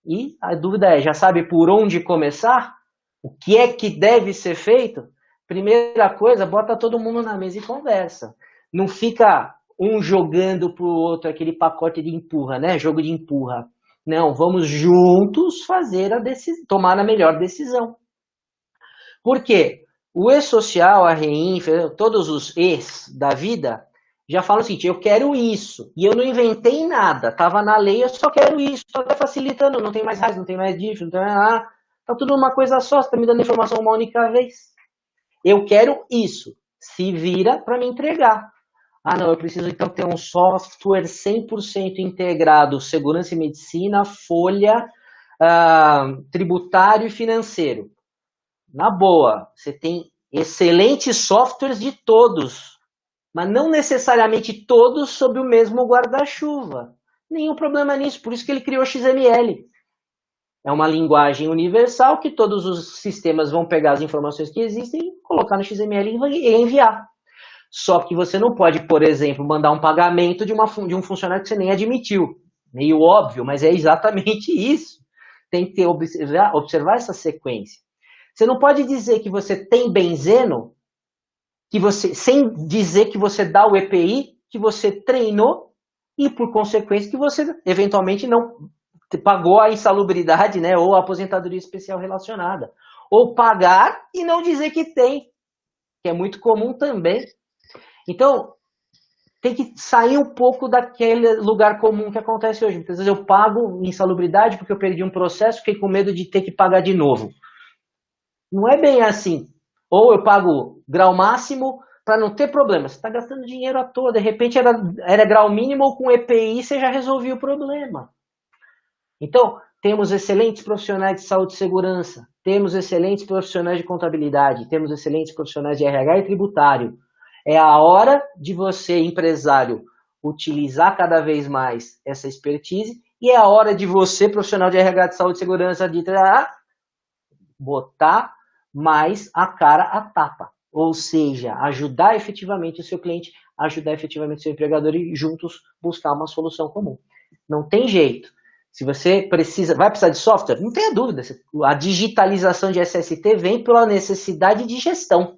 E a dúvida é, já sabe por onde começar? O que é que deve ser feito? Primeira coisa, bota todo mundo na mesa e conversa. Não fica um jogando pro outro aquele pacote de empurra, né? Jogo de empurra. Não, vamos juntos fazer tomar a melhor decisão. Por quê? O E-Social, a REINF, todos os E's da vida já falam o seguinte, eu quero isso. E eu não inventei nada, estava na lei, eu só quero isso. Só está facilitando, não tem mais raiz, não tem mais disso, não tem mais nada. Está tudo uma coisa só, você está me dando informação uma única vez. Eu quero isso. Se vira para me entregar. Ah, não, eu preciso então ter um software 100% integrado, segurança e medicina, folha, tributário e financeiro. Na boa, você tem excelentes softwares de todos, mas não necessariamente todos sob o mesmo guarda-chuva. Nenhum problema nisso, por isso que ele criou XML. É uma linguagem universal que todos os sistemas vão pegar as informações que existem, colocar no XML e enviar. Só que você não pode, por exemplo, mandar um pagamento de um funcionário que você nem admitiu. Meio óbvio, mas é exatamente isso. Tem que observar essa sequência. Você não pode dizer que você tem benzeno, sem dizer que você dá o EPI, que você treinou e, por consequência, que você eventualmente não pagou a insalubridade, né, ou a aposentadoria especial relacionada. Ou pagar e não dizer que tem, que é muito comum também. Então, tem que sair um pouco daquele lugar comum que acontece hoje. Muitas vezes eu pago insalubridade porque eu perdi um processo, fiquei com medo de ter que pagar de novo. Não é bem assim. Ou eu pago grau máximo para não ter problema. Você está gastando dinheiro à toa. De repente era grau mínimo ou com EPI você já resolvia o problema. Então, temos excelentes profissionais de saúde e segurança, temos excelentes profissionais de contabilidade, temos excelentes profissionais de RH e tributário. É a hora de você, empresário, utilizar cada vez mais essa expertise e é a hora de você, profissional de RH de saúde e segurança, de botar mais a cara a tapa. Ou seja, ajudar efetivamente o seu cliente, ajudar efetivamente o seu empregador e juntos buscar uma solução comum. Não tem jeito. Se você vai precisar de software, não tenha dúvida. A digitalização de SST vem pela necessidade de gestão.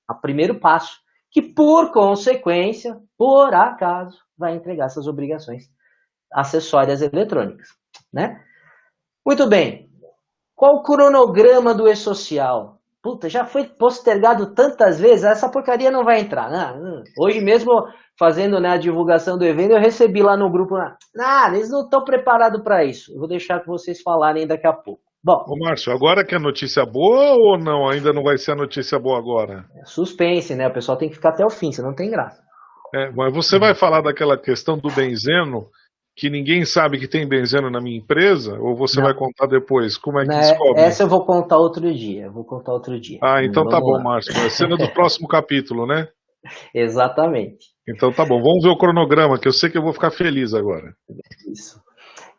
É o primeiro passo. Que, por consequência, por acaso, vai entregar essas obrigações acessórias eletrônicas. Né? Muito bem. Qual o cronograma do E-Social? Puta, já foi postergado tantas vezes, essa porcaria não vai entrar. Né? Hoje mesmo, fazendo, né, a divulgação do evento, eu recebi lá no grupo, eles não estão preparados para isso. Eu vou deixar que vocês falarem daqui a pouco. Bom, ô Márcio, agora que é notícia boa ou não? Ainda não vai ser a notícia boa agora? Suspense, né? O pessoal tem que ficar até o fim, senão não tem graça. Mas você vai falar daquela questão do benzeno, que ninguém sabe que tem benzeno na minha empresa, ou você vai contar depois? Como é que descobre? Essa eu vou contar outro dia. Ah, então tá bom, Márcio. É cena do próximo capítulo, né? Exatamente. Então tá bom. Vamos ver o cronograma, que eu sei que eu vou ficar feliz agora. Isso.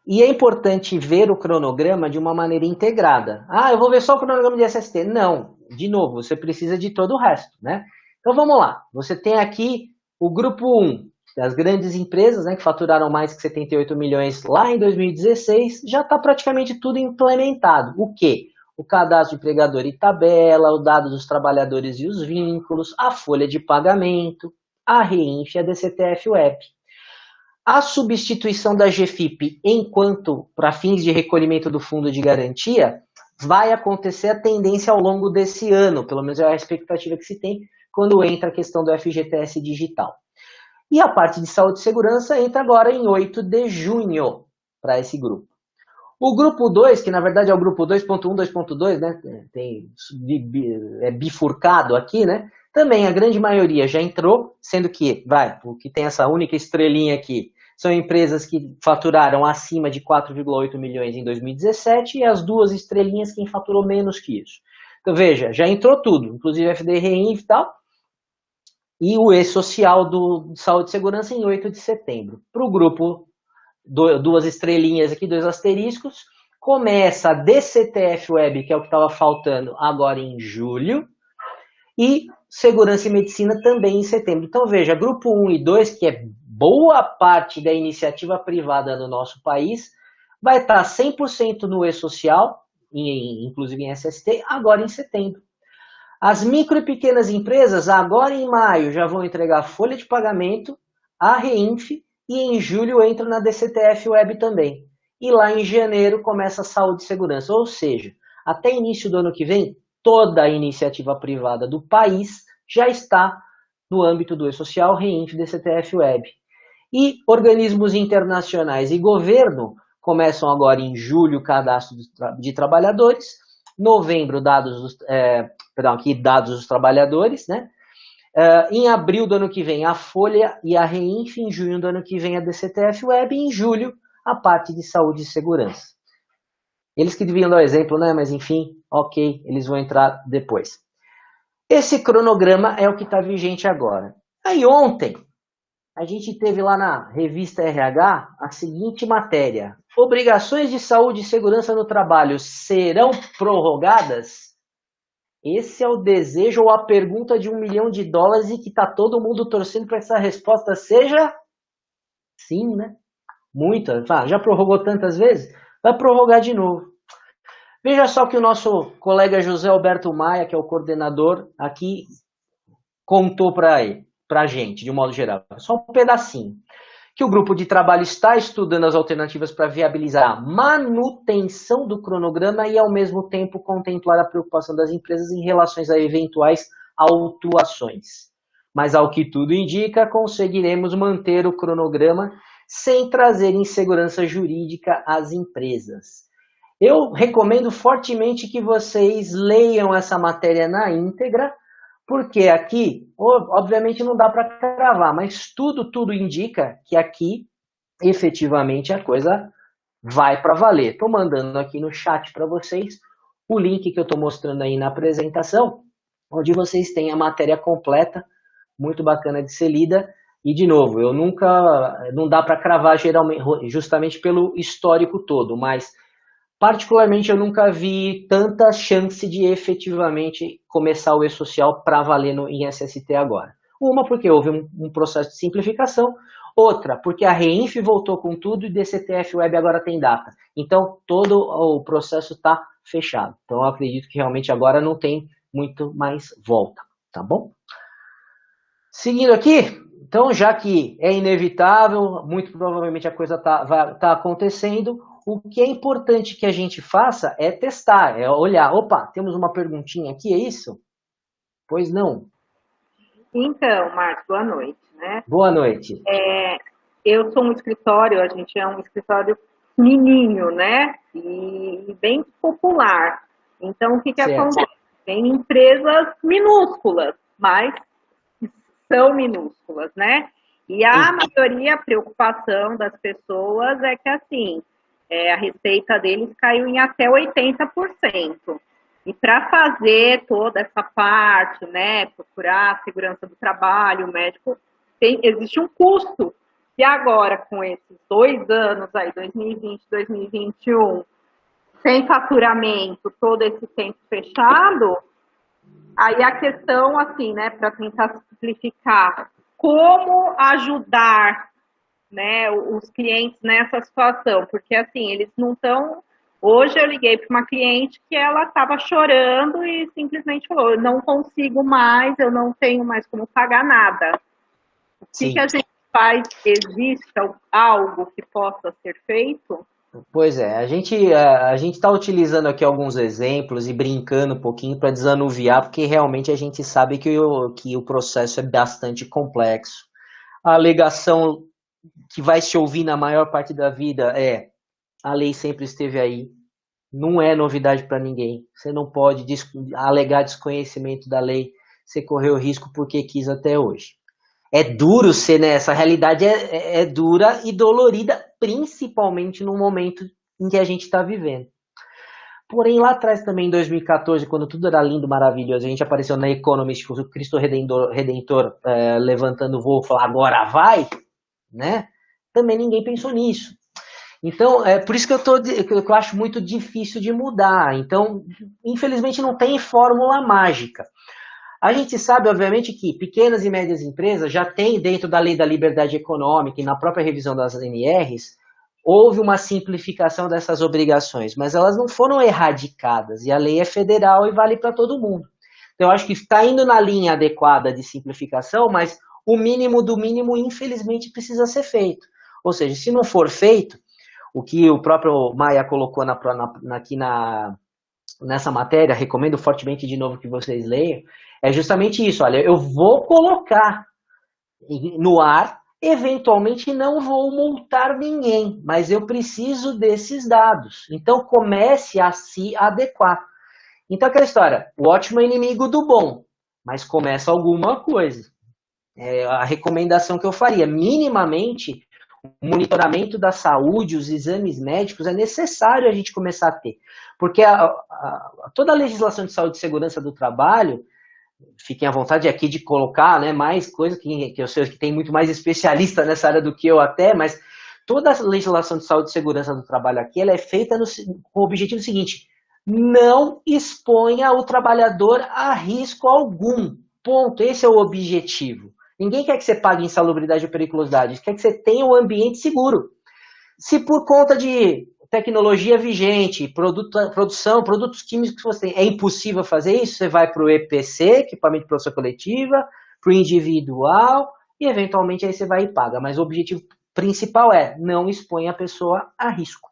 E é importante ver o cronograma de uma maneira integrada. Eu vou ver só o cronograma de SST. Não. De novo, você precisa de todo o resto, né? Então vamos lá. Você tem aqui o grupo 1. Das grandes empresas, né, que faturaram mais que 78 milhões lá em 2016, já está praticamente tudo implementado. O quê? O cadastro de empregador e tabela, o dado dos trabalhadores e os vínculos, a folha de pagamento, a REINF e a DCTF Web. A substituição da GFIP enquanto para fins de recolhimento do fundo de garantia vai acontecer a tendência ao longo desse ano, pelo menos é a expectativa que se tem quando entra a questão do FGTS digital. E a parte de saúde e segurança entra agora em 8 de junho para esse grupo. O grupo 2, que na verdade é o grupo 2.1, 2.2, né? É bifurcado aqui, né? Também a grande maioria já entrou, sendo que, o que tem essa única estrelinha aqui, são empresas que faturaram acima de 4,8 milhões em 2017 e as duas estrelinhas quem faturou menos que isso. Então veja, já entrou tudo, inclusive FD, Reinf e tal, e o E-Social do Saúde e Segurança em 8 de setembro. Para o grupo, duas estrelinhas aqui, 2 asteriscos, começa a DCTF Web, que é o que estava faltando agora em julho, e Segurança e Medicina também em setembro. Então veja, grupo 1 e 2, que é boa parte da iniciativa privada no nosso país, vai estar 100% no E-Social, inclusive em SST, agora em setembro. As micro e pequenas empresas, agora em maio, já vão entregar a folha de pagamento, a Reinf, e em julho entra na DCTF Web também. E lá em janeiro começa a Saúde e Segurança. Ou seja, até início do ano que vem, toda a iniciativa privada do país já está no âmbito do E-Social, Reinf, DCTF Web. E organismos internacionais e governo começam agora em julho o cadastro de trabalhadores, novembro dados dos trabalhadores, né? Em abril do ano que vem a Folha e a Reinf, em junho do ano que vem a DCTF Web e em julho a parte de saúde e segurança. Eles que deviam dar o exemplo, né? Mas enfim, ok, eles vão entrar depois. Esse cronograma é o que está vigente agora. Aí ontem, a gente teve lá na revista RH a seguinte matéria: obrigações de saúde e segurança no trabalho serão prorrogadas? Esse é o desejo ou a pergunta de $1 milhão e que está todo mundo torcendo para essa resposta seja sim, né? Muita. Já prorrogou tantas vezes? Vai prorrogar de novo. Veja só que o nosso colega José Alberto Maia, que é o coordenador, aqui contou para a gente, de um modo geral. Só um pedacinho. Que o grupo de trabalho está estudando as alternativas para viabilizar a manutenção do cronograma e, ao mesmo tempo, contemplar a preocupação das empresas em relação a eventuais autuações. Mas, ao que tudo indica, conseguiremos manter o cronograma sem trazer insegurança jurídica às empresas. Eu recomendo fortemente que vocês leiam essa matéria na íntegra, porque aqui, obviamente não dá para cravar, mas tudo indica que aqui, efetivamente, a coisa vai para valer. Estou mandando aqui no chat para vocês o link que eu estou mostrando aí na apresentação, onde vocês têm a matéria completa, muito bacana de ser lida. E, de novo, não dá para cravar geralmente, justamente pelo histórico todo, mas particularmente, eu nunca vi tanta chance de efetivamente começar o E-Social para valer em SST agora. Uma, porque houve um processo de simplificação. Outra, porque a Reinf voltou com tudo e DCTF Web agora tem data. Então, todo o processo está fechado. Então, eu acredito que realmente agora não tem muito mais volta. Tá bom? Seguindo aqui, então, já que é inevitável, muito provavelmente a coisa tá acontecendo, o que é importante que a gente faça é testar, é olhar. Opa, temos uma perguntinha aqui, é isso? Pois não. Então, Marcos, boa noite, né? Boa noite. Eu sou um escritório, a gente é um escritório pequenininho, né? E bem popular. Então, o que acontece? Tem empresas minúsculas, mas são minúsculas, né? E a maioria, a preocupação das pessoas é que, assim, a receita deles caiu em até 80%. E para fazer toda essa parte, né, procurar a segurança do trabalho, o médico, existe um custo. E agora, com esses 2 anos aí, 2020, 2021, sem faturamento, todo esse tempo fechado, aí a questão, assim, né, para tentar simplificar, como ajudar, né, os clientes nessa situação, porque assim, eles não estão... Hoje eu liguei para uma cliente que ela estava chorando e simplesmente falou, eu não consigo mais, eu não tenho mais como pagar nada. O que a gente faz? Existe algo que possa ser feito? Pois é, a gente está utilizando aqui alguns exemplos e brincando um pouquinho para desanuviar, porque realmente a gente sabe que o processo é bastante complexo. A alegação que vai se ouvir na maior parte da vida é: a lei sempre esteve aí, não é novidade para ninguém. Você não pode alegar desconhecimento da lei, você correu risco porque quis até hoje. É duro ser, né? Essa realidade é dura e dolorida, principalmente no momento em que a gente está vivendo. Porém, lá atrás também, em 2014, quando tudo era lindo, maravilhoso, a gente apareceu na Economist, o Cristo Redentor levantando o voo e falou, agora vai, né? Também ninguém pensou nisso. Então, é por isso que eu acho muito difícil de mudar. Então, infelizmente, não tem fórmula mágica. A gente sabe, obviamente, que pequenas e médias empresas já têm, dentro da lei da liberdade econômica e na própria revisão das ANRs, houve uma simplificação dessas obrigações, mas elas não foram erradicadas, e a lei é federal e vale para todo mundo. Então, eu acho que está indo na linha adequada de simplificação, mas o mínimo do mínimo, infelizmente, precisa ser feito. Ou seja, se não for feito, o que o próprio Maia colocou aqui nessa matéria, recomendo fortemente de novo que vocês leiam, é justamente isso. Olha, eu vou colocar no ar, eventualmente não vou multar ninguém, mas eu preciso desses dados. Então comece a se adequar. Então aquela história, o ótimo é inimigo do bom, mas começa alguma coisa. A recomendação que eu faria, minimamente, o monitoramento da saúde, os exames médicos, é necessário a gente começar a ter. Porque toda a legislação de saúde e segurança do trabalho, fiquem à vontade aqui de colocar, né, mais coisa, que eu sei que tem muito mais especialista nessa área do que eu até, mas toda a legislação de saúde e segurança do trabalho aqui, ela é feita com o objetivo seguinte, não exponha o trabalhador a risco algum. Ponto. Esse é o objetivo. Ninguém quer que você pague insalubridade ou periculosidade, quer que você tenha um ambiente seguro. Se por conta de tecnologia vigente, produtos químicos que você tem, é impossível fazer isso, você vai para o EPC, equipamento de produção coletiva, para o individual, e eventualmente aí você vai e paga. Mas o objetivo principal é não expõe a pessoa a risco.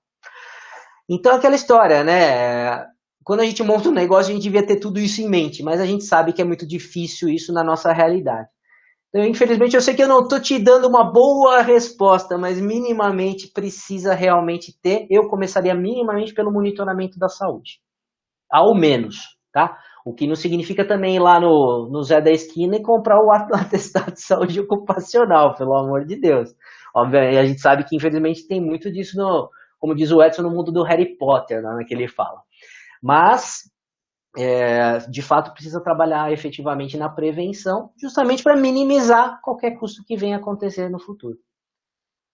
Então aquela história, né? Quando a gente monta um negócio, a gente devia ter tudo isso em mente, mas a gente sabe que é muito difícil isso na nossa realidade. Então, infelizmente, eu sei que eu não estou te dando uma boa resposta, mas minimamente precisa realmente ter. Eu começaria minimamente pelo monitoramento da saúde. Ao menos, tá? O que não significa também ir lá no Zé da Esquina e comprar o atestado de saúde ocupacional, pelo amor de Deus. Obviamente, a gente sabe que, infelizmente, tem muito disso, como diz o Edson, no mundo do Harry Potter, né, que ele fala. Mas... de fato precisa trabalhar efetivamente na prevenção, justamente para minimizar qualquer custo que venha acontecer no futuro.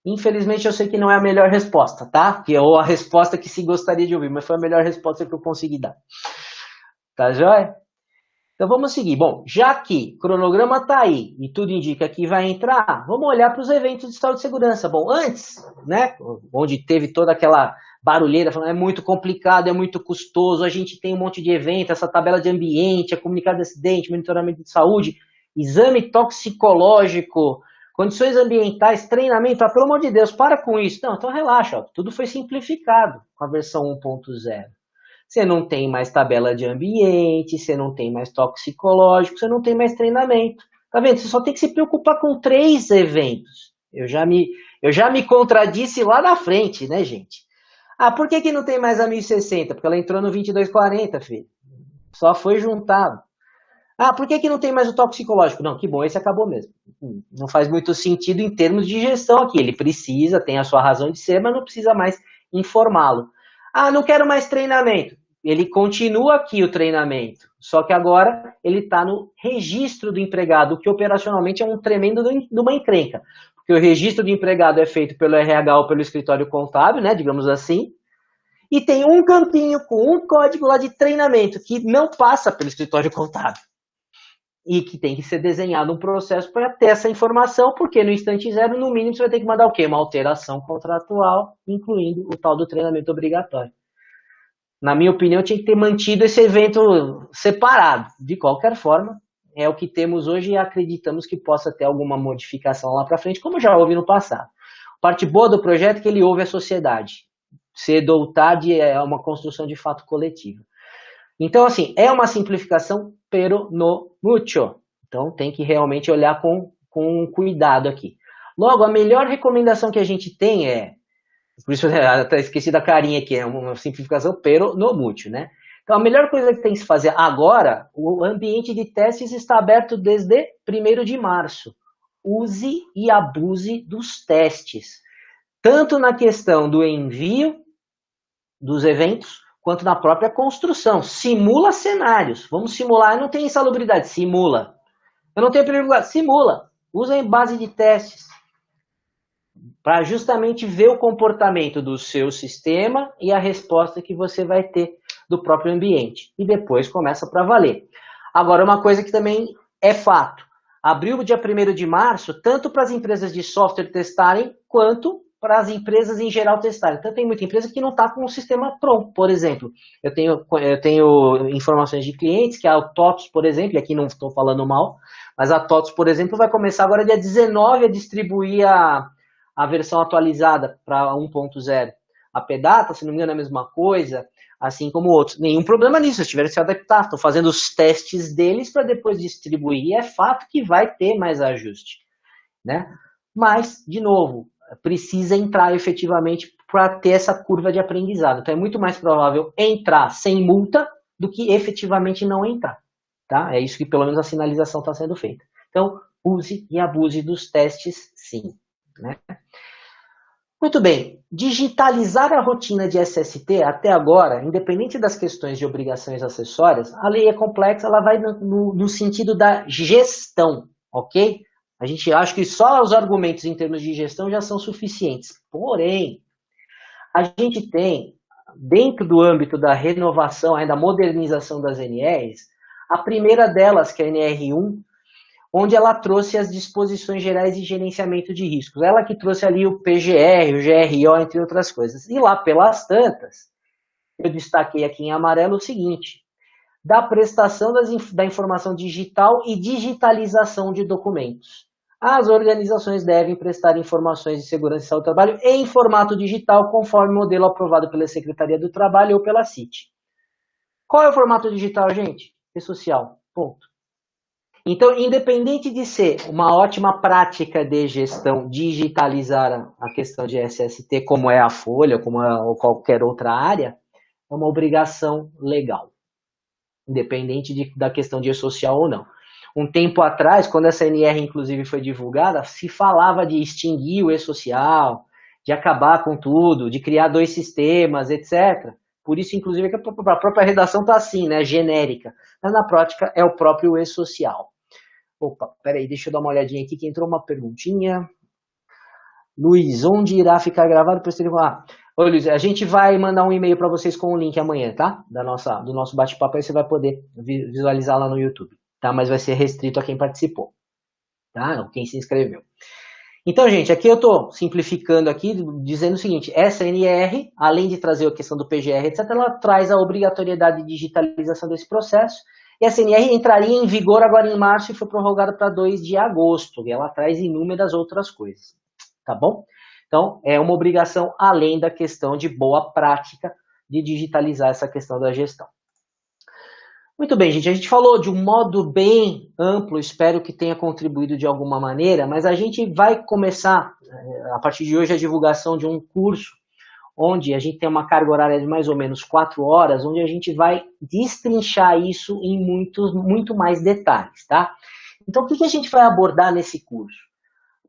Infelizmente eu sei que não é a melhor resposta, tá? Ou a resposta que se gostaria de ouvir, mas foi a melhor resposta que eu consegui dar. Tá joia? Então vamos seguir. Bom, já que o cronograma está aí e tudo indica que vai entrar, vamos olhar para os eventos de saúde e segurança. Bom, antes, né, onde teve toda aquela barulheira, falando é muito complicado, é muito custoso, a gente tem um monte de evento, essa tabela de ambiente, comunicado de acidente, monitoramento de saúde, exame toxicológico, condições ambientais, treinamento, pelo amor de Deus, para com isso. Não, então relaxa, ó, tudo foi simplificado com a versão 1.0. Você não tem mais tabela de ambiente, você não tem mais toxicológico, você não tem mais treinamento. Tá vendo? Você só tem que se preocupar com 3 eventos. Eu já me contradisse lá na frente, né, gente? Ah, por que não tem mais a 1060? Porque ela entrou no 2240, filho. Só foi juntado. Ah, por que não tem mais o toxicológico? Não, que bom, esse acabou mesmo. Não faz muito sentido em termos de gestão aqui. Ele precisa, tem a sua razão de ser, mas não precisa mais informá-lo. Ah, não quero mais treinamento. Ele continua aqui o treinamento, só que agora ele está no registro do empregado, que operacionalmente é um tremendo de uma encrenca. Porque o registro do empregado é feito pelo RH ou pelo escritório contábil, né, digamos assim, e tem um campinho com um código lá de treinamento que não passa pelo escritório contábil. E que tem que ser desenhado um processo para ter essa informação, porque no instante zero, no mínimo, você vai ter que mandar o quê? Uma alteração contratual, incluindo o tal do treinamento obrigatório. Na minha opinião, tinha que ter mantido esse evento separado. De qualquer forma, é o que temos hoje e acreditamos que possa ter alguma modificação lá para frente, como já houve no passado. A parte boa do projeto é que ele ouve a sociedade. Cedo ou tarde é uma construção de fato coletiva. Então, assim, é uma simplificação, pero no mucho. Então, tem que realmente olhar com cuidado aqui. Logo, a melhor recomendação que a gente tem é, Por isso eu até esqueci da carinha aqui, é uma simplificação, pero no mútil, né? Então a melhor coisa que tem que se fazer agora, o ambiente de testes está aberto desde 1º de março. Use e abuse dos testes, tanto na questão do envio dos eventos, quanto na própria construção. Simula cenários. Vamos simular. Eu não tenho insalubridade. Simula. Eu não tenho perigosidade. Simula. Usa em base de testes. Para justamente ver o comportamento do seu sistema e a resposta que você vai ter do próprio ambiente. E depois começa para valer. Agora, uma coisa que também é fato. Abriu o dia 1º de março, tanto para as empresas de software testarem, quanto para as empresas em geral testarem. Então, tem muita empresa que não está com o sistema pronto. Por exemplo, eu tenho informações de clientes, que a TOTS, por exemplo, e aqui não estou falando mal, mas a TOTS, por exemplo, vai começar agora dia 19 a distribuir a versão atualizada para 1.0. A Pedata, se não me engano, é a mesma coisa, assim como outros. Nenhum problema nisso, eles tiveram que se adaptar. Estão fazendo os testes deles para depois distribuir. E é fato que vai ter mais ajuste, né? Mas, de novo, precisa entrar efetivamente para ter essa curva de aprendizado. Então é muito mais provável entrar sem multa do que efetivamente não entrar. Tá? É isso que pelo menos a sinalização está sendo feita. Então, use e abuse dos testes, sim. Né? Muito bem, digitalizar a rotina de SST até agora, independente das questões de obrigações acessórias, a lei é complexa, ela vai no sentido da gestão, ok? A gente acha que só os argumentos em termos de gestão já são suficientes. Porém, a gente tem, dentro do âmbito da renovação, da modernização das NRs, a primeira delas, que é a NR1, onde ela trouxe as disposições gerais de gerenciamento de riscos. Ela que trouxe ali o PGR, o GRO, entre outras coisas. E lá pelas tantas, eu destaquei aqui em amarelo o seguinte: da prestação da informação digital e digitalização de documentos. As organizações devem prestar informações de segurança e saúde do trabalho em formato digital, conforme o modelo aprovado pela Secretaria do Trabalho ou pela CIT. Qual é o formato digital, gente? E-social. Ponto. Então, independente de ser uma ótima prática de gestão digitalizar a questão de SST, como é a Folha, ou qualquer outra área, é uma obrigação legal. Independente da questão de e-social ou não. Um tempo atrás, quando essa NR inclusive foi divulgada, se falava de extinguir o e-social, de acabar com tudo, de criar 2 sistemas, etc. Por isso, inclusive, que a própria redação está assim, né, genérica. Mas na prática é o próprio e-social. Opa, peraí, deixa eu dar uma olhadinha aqui que entrou uma perguntinha. Luiz, onde irá ficar gravado? Oi, Luiz, a gente vai mandar um e-mail para vocês com o link amanhã, tá? Do nosso bate-papo, aí você vai poder visualizar lá no YouTube, tá? Mas vai ser restrito a quem participou, tá? Não, quem se inscreveu. Então, gente, aqui eu estou simplificando aqui, dizendo o seguinte: essa NR, além de trazer a questão do PGR, etc., ela traz a obrigatoriedade de digitalização desse processo. E essa NR entraria em vigor agora em março e foi prorrogada para 2 de agosto. E ela traz inúmeras outras coisas, tá bom? Então, é uma obrigação além da questão de boa prática de digitalizar essa questão da gestão. Muito bem, gente, a gente falou de um modo bem amplo, espero que tenha contribuído de alguma maneira, mas a gente vai começar, a partir de hoje, a divulgação de um curso, onde a gente tem uma carga horária de mais ou menos 4 horas, onde a gente vai destrinchar isso em muito mais detalhes, tá? Então, o que a gente vai abordar nesse curso?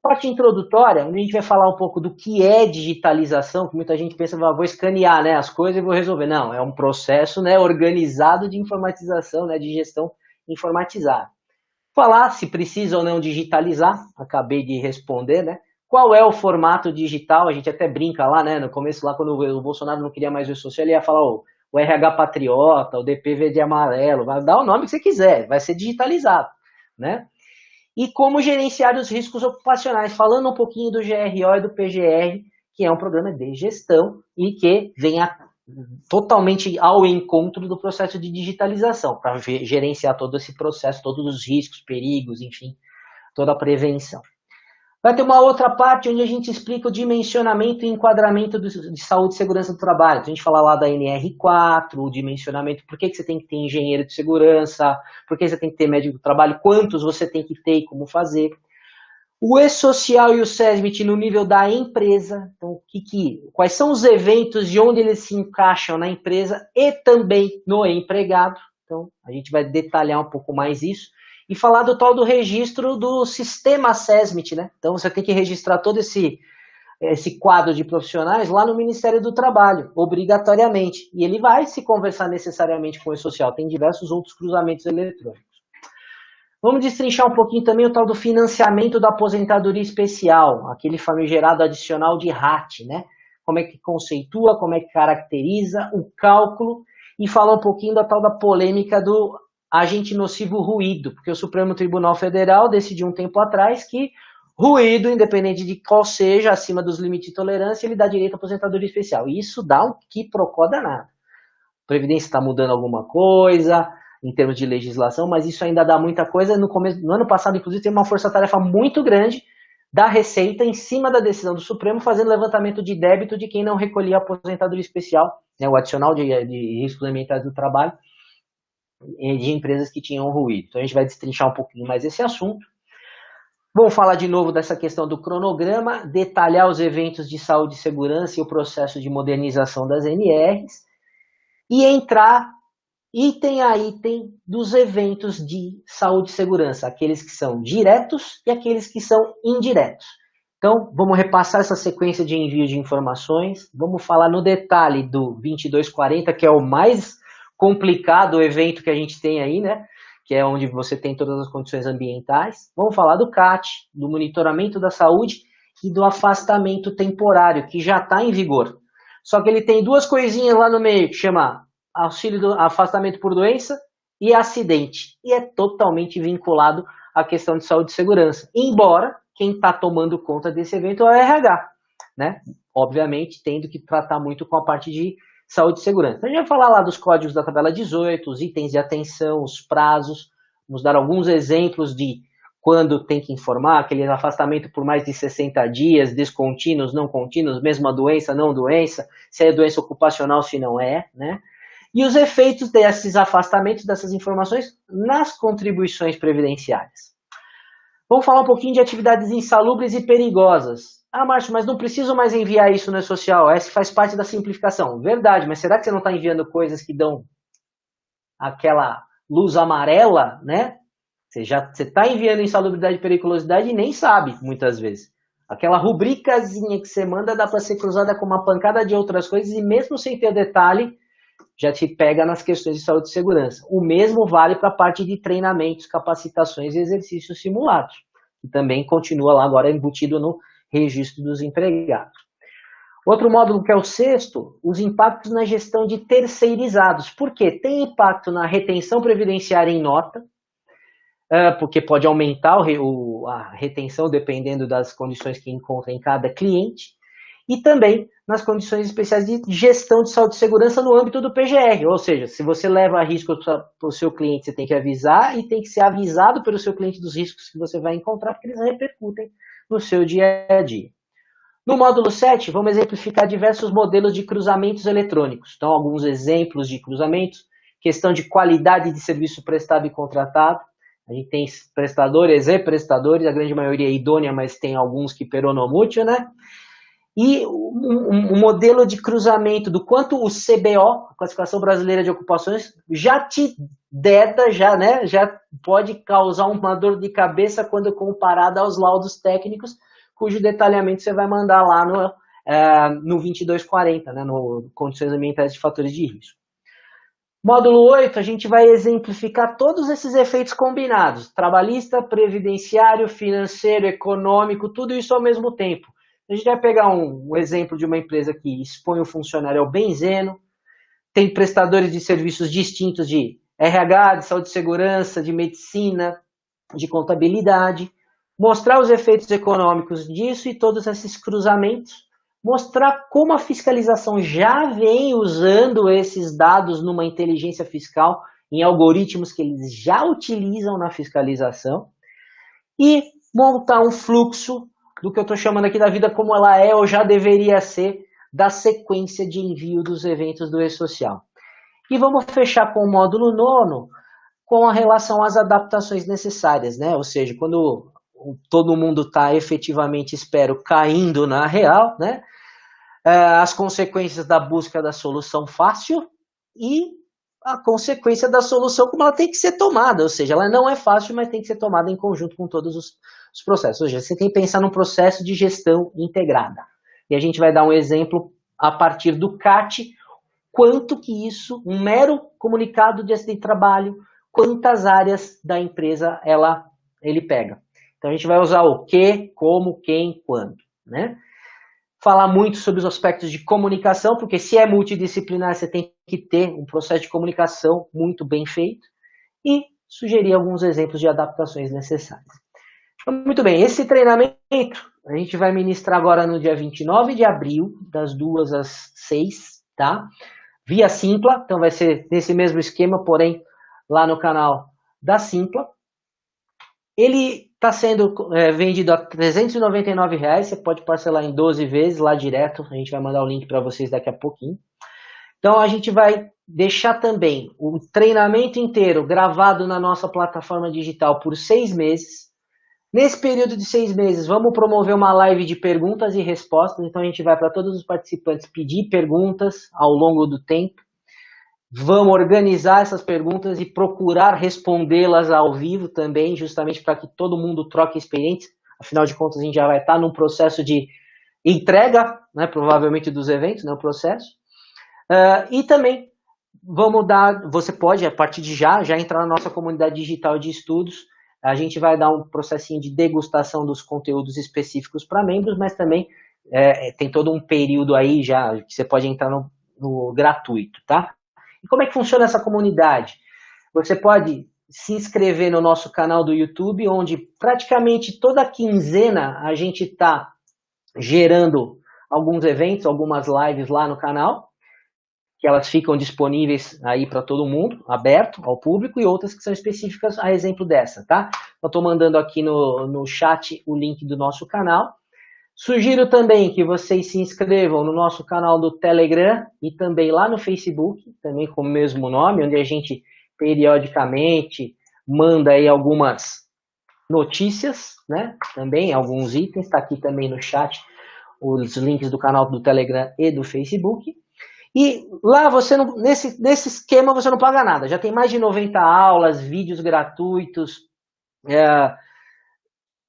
A parte introdutória, onde a gente vai falar um pouco do que é digitalização, que muita gente pensa, vou escanear, né, as coisas e vou resolver. Não, é um processo, né, organizado de informatização, né, de gestão informatizada. Falar se precisa ou não digitalizar, acabei de responder, né? Qual é o formato digital? A gente até brinca lá, né, no começo, lá quando o Bolsonaro não queria mais o social, ele ia falar o RH Patriota, o DP Verde e Amarelo, vai dar o nome que você quiser, vai ser digitalizado, né? E como gerenciar os riscos ocupacionais, falando um pouquinho do GRO e do PGR, que é um programa de gestão e que vem totalmente ao encontro do processo de digitalização, para gerenciar todo esse processo, todos os riscos, perigos, enfim, toda a prevenção. Vai ter uma outra parte onde a gente explica o dimensionamento e enquadramento de saúde e segurança do trabalho. A gente fala lá da NR4, o dimensionamento, por que você tem que ter engenheiro de segurança, por que você tem que ter médico do trabalho, quantos você tem que ter e como fazer. O E-Social e o SESMIT no nível da empresa. Então, quais são os eventos de onde eles se encaixam na empresa e também no empregado. Então, a gente vai detalhar um pouco mais isso. E falar do tal do registro do sistema SESMIT, né? Então, você tem que registrar todo esse quadro de profissionais lá no Ministério do Trabalho, obrigatoriamente. E ele vai se conversar necessariamente com o E-Social. Tem diversos outros cruzamentos eletrônicos. Vamos destrinchar um pouquinho também o tal do financiamento da aposentadoria especial, aquele famigerado adicional de RAT, né? Como é que conceitua, como é que caracteriza o cálculo, e falar um pouquinho da tal da polêmica do agente nocivo ruído, porque o Supremo Tribunal Federal decidiu um tempo atrás que ruído, independente de qual seja, acima dos limites de tolerância, ele dá direito à aposentadoria especial. E isso dá um quiprocó danado. A Previdência está mudando alguma coisa em termos de legislação, mas isso ainda dá muita coisa. No ano passado, inclusive, teve uma força-tarefa muito grande da Receita em cima da decisão do Supremo, fazendo levantamento de débito de quem não recolhia a aposentadoria especial, né, o adicional de riscos ambientais do trabalho, de empresas que tinham ruído. Então a gente vai destrinchar um pouquinho mais esse assunto. Vamos falar de novo dessa questão do cronograma, detalhar os eventos de saúde e segurança e o processo de modernização das NRs, e entrar item a item dos eventos de saúde e segurança, aqueles que são diretos e aqueles que são indiretos. Então, vamos repassar essa sequência de envio de informações, vamos falar no detalhe do 2240, que é o mais complicado evento que a gente tem aí, né? Que é onde você tem todas as condições ambientais. Vamos falar do CAT, do monitoramento da saúde e do afastamento temporário, que já está em vigor. Só que ele tem duas coisinhas lá no meio, que chama auxílio do afastamento por doença e acidente. E é totalmente vinculado à questão de saúde e segurança. Embora quem está tomando conta desse evento é o RH, né? Obviamente, tendo que tratar muito com a parte de saúde e segurança. Então, a gente vai falar lá dos códigos da tabela 18, os itens de atenção, os prazos, vamos dar alguns exemplos de quando tem que informar, aquele afastamento por mais de 60 dias, descontínuos, não contínuos, mesma doença, não doença, se é doença ocupacional, se não é, né? E os efeitos desses afastamentos, dessas informações, nas contribuições previdenciárias. Vamos falar um pouquinho de atividades insalubres e perigosas. Ah, Márcio, mas não preciso mais enviar isso no E-Social, essa faz parte da simplificação. Verdade, mas será que você não está enviando coisas que dão aquela luz amarela, né? Você está enviando insalubridade e periculosidade e nem sabe, muitas vezes. Aquela rubricazinha que você manda dá para ser cruzada com uma pancada de outras coisas e mesmo sem ter detalhe, já te pega nas questões de saúde e segurança. O mesmo vale para a parte de treinamentos, capacitações e exercícios simulados, que também continua lá agora embutido no registro dos empregados. Outro módulo que é o sexto, os impactos na gestão de terceirizados. Por quê? Tem impacto na retenção previdenciária em nota, porque pode aumentar a retenção dependendo das condições que encontra em cada cliente, e também nas condições especiais de gestão de saúde e segurança no âmbito do PGR, ou seja, se você leva risco para o seu cliente, você tem que avisar e tem que ser avisado pelo seu cliente dos riscos que você vai encontrar, porque eles repercutem no seu dia a dia. No módulo 7, vamos exemplificar diversos modelos de cruzamentos eletrônicos. Então, alguns exemplos de cruzamentos, questão de qualidade de serviço prestado e contratado. A gente tem prestadores e prestadores, a grande maioria é idônea, mas tem alguns que peronomútil, né? E um modelo de cruzamento do quanto o CBO, a Classificação Brasileira de Ocupações, já te deda, já pode causar uma dor de cabeça quando comparado aos laudos técnicos, cujo detalhamento você vai mandar lá no 2240, né, no Condições Ambientais de Fatores de Risco. Módulo 8, a gente vai exemplificar todos esses efeitos combinados, trabalhista, previdenciário, financeiro, econômico, tudo isso ao mesmo tempo. A gente vai pegar um exemplo de uma empresa que expõe o funcionário ao benzeno, tem prestadores de serviços distintos de RH, de saúde e segurança, de medicina, de contabilidade, mostrar os efeitos econômicos disso e todos esses cruzamentos, mostrar como a fiscalização já vem usando esses dados numa inteligência fiscal, em algoritmos que eles já utilizam na fiscalização, e montar um fluxo do que eu estou chamando aqui da vida como ela é ou já deveria ser, da sequência de envio dos eventos do E-Social. E vamos fechar com o módulo 9, com a relação às adaptações necessárias, né? Ou seja, quando todo mundo está efetivamente, espero, caindo na real, né? As consequências da busca da solução fácil e a consequência da solução como ela tem que ser tomada, ou seja, ela não é fácil, mas tem que ser tomada em conjunto com todos os processos. Ou seja, você tem que pensar num processo de gestão integrada. E a gente vai dar um exemplo a partir do CAT, quanto que isso, um mero comunicado de acidente de trabalho, quantas áreas da empresa ele pega. Então a gente vai usar o que, como, quem, quando, né? Falar muito sobre os aspectos de comunicação, porque se é multidisciplinar, você tem que ter um processo de comunicação muito bem feito e sugerir alguns exemplos de adaptações necessárias. Então, muito bem, esse treinamento a gente vai ministrar agora no dia 29 de abril, das 2 às 6, tá? Via Simpla, então vai ser nesse mesmo esquema, porém lá no canal da Simpla. Ele está sendo vendido a R$ 399, você pode parcelar em 12 vezes lá direto, a gente vai mandar o link para vocês daqui a pouquinho. Então a gente vai deixar também o treinamento inteiro gravado na nossa plataforma digital por 6 meses. Nesse período de 6 meses, vamos promover uma live de perguntas e respostas, então a gente vai para todos os participantes pedir perguntas ao longo do tempo. Vamos organizar essas perguntas e procurar respondê-las ao vivo também, justamente para que todo mundo troque experiência. Afinal de contas, a gente já vai estar num processo de entrega, né, provavelmente dos eventos, né, o processo. E também você pode, a partir de já entrar na nossa comunidade digital de estudos. A gente vai dar um processinho de degustação dos conteúdos específicos para membros, mas também tem todo um período aí já que você pode entrar no gratuito, tá? E como é que funciona essa comunidade? Você pode se inscrever no nosso canal do YouTube, onde praticamente toda quinzena a gente está gerando alguns eventos, algumas lives lá no canal, que elas ficam disponíveis aí para todo mundo, aberto ao público, e outras que são específicas a exemplo dessa, tá? Eu estou mandando aqui no chat o link do nosso canal. Sugiro também que vocês se inscrevam no nosso canal do Telegram e também lá no Facebook, também com o mesmo nome, onde a gente periodicamente manda aí algumas notícias, né? Também alguns itens, está aqui também no chat os links do canal do Telegram e do Facebook. E lá você não, nesse esquema você não paga nada, já tem mais de 90 aulas, vídeos gratuitos,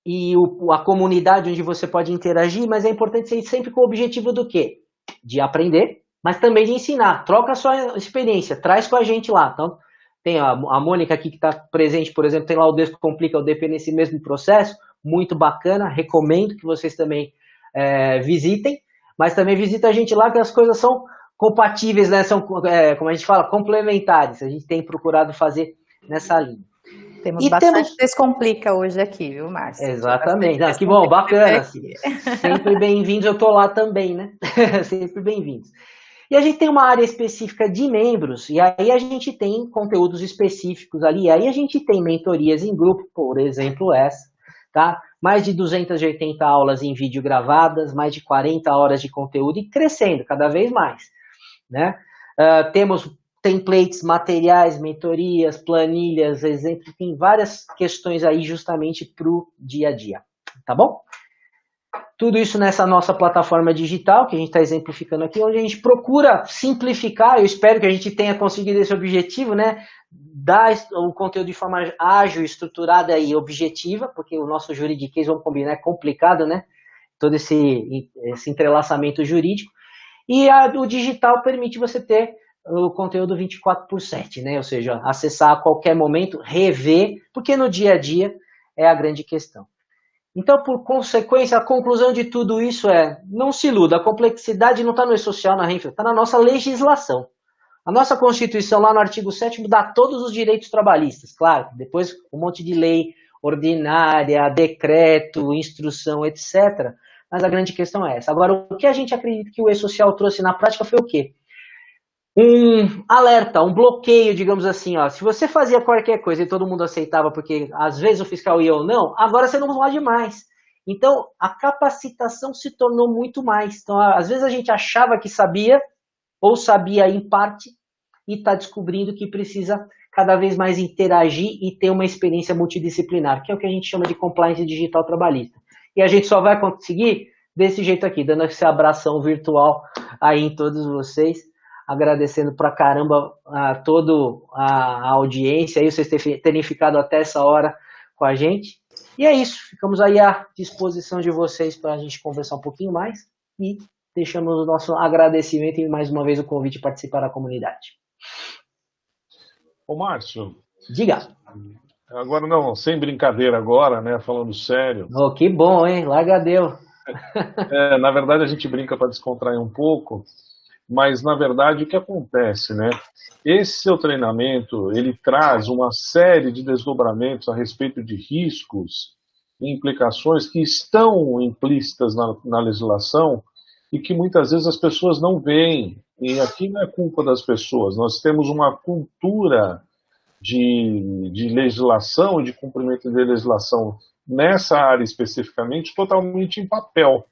e a comunidade onde você pode interagir, mas é importante ser sempre com o objetivo do quê? De aprender, mas também de ensinar. Troca a sua experiência, traz com a gente lá. Então, tem a Mônica aqui que está presente, por exemplo, tem lá o Descomplica o DP nesse mesmo processo, muito bacana, recomendo que vocês também visitem, mas também visita a gente lá que as coisas são compatíveis, né? São, como a gente fala, complementares. A gente tem procurado fazer nessa linha. Temos bastante Descomplica hoje aqui, viu, Márcio? Exatamente. Que bom, bacana. Sempre bem-vindos, eu tô lá também, né? Sempre bem-vindos. E a gente tem uma área específica de membros, e aí a gente tem conteúdos específicos ali, e aí a gente tem mentorias em grupo, por exemplo essa, tá? Mais de 280 aulas em vídeo gravadas, mais de 40 horas de conteúdo e crescendo cada vez mais, né? Temos templates, materiais, mentorias, planilhas, exemplos, tem várias questões aí justamente para o dia a dia, tá bom? Tudo isso nessa nossa plataforma digital, que a gente está exemplificando aqui, onde a gente procura simplificar, eu espero que a gente tenha conseguido esse objetivo, né? Dar o conteúdo de forma ágil, estruturada e objetiva, porque o nosso juridiquês, vamos combinar, é complicado, né? Todo esse entrelaçamento jurídico. E o digital permite você ter o conteúdo 24/7, né? Ou seja, acessar a qualquer momento, rever, porque no dia a dia é a grande questão. Então, por consequência, a conclusão de tudo isso não se iluda, a complexidade não está no E-Social, na Renfe, está na nossa legislação. A nossa Constituição, lá no artigo 7º, dá todos os direitos trabalhistas, claro, depois um monte de lei ordinária, decreto, instrução, etc. Mas a grande questão é essa. Agora, o que a gente acredita que o E-Social trouxe na prática foi o quê? Um alerta, um bloqueio, digamos assim, ó. Se você fazia qualquer coisa e todo mundo aceitava porque às vezes o fiscal ia ou não, agora você não pode mais. Então, a capacitação se tornou muito mais. Então, às vezes a gente achava que sabia, ou sabia em parte, e está descobrindo que precisa cada vez mais interagir e ter uma experiência multidisciplinar, que é o que a gente chama de compliance digital trabalhista. E a gente só vai conseguir desse jeito aqui, dando esse abração virtual aí em todos vocês, agradecendo pra caramba a toda a audiência, aí vocês terem ficado até essa hora com a gente. E é isso, ficamos aí à disposição de vocês para a gente conversar um pouquinho mais e deixamos o nosso agradecimento e mais uma vez o convite para participar da comunidade. Ô Márcio. Diga. Agora não, sem brincadeira agora, né, falando sério. Oh, que bom, hein? Larga deu. Na verdade a gente brinca para descontrair um pouco, mas na verdade o que acontece, né? Esse seu treinamento, ele traz uma série de desdobramentos a respeito de riscos e implicações que estão implícitas na legislação e que muitas vezes as pessoas não veem. E aqui não é culpa das pessoas, nós temos uma cultura de legislação e de cumprimento de legislação nessa área especificamente totalmente em papel.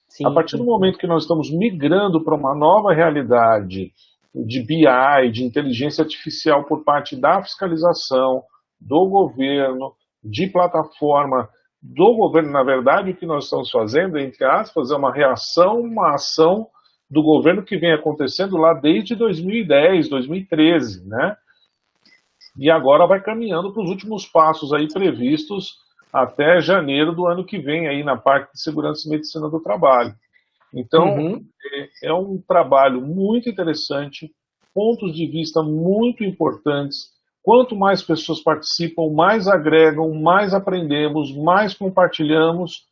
Sim, a partir do momento que nós estamos migrando para uma nova realidade de BI, de inteligência artificial por parte da fiscalização, do governo, de plataforma do governo, na verdade o que nós estamos fazendo, entre aspas, é uma reação, uma ação do governo que vem acontecendo lá desde 2010, 2013, né? E agora vai caminhando para os últimos passos aí previstos até janeiro do ano que vem aí na parte de segurança e medicina do trabalho. Então, é um trabalho muito interessante, pontos de vista muito importantes. Quanto mais pessoas participam, mais agregam, mais aprendemos, mais compartilhamos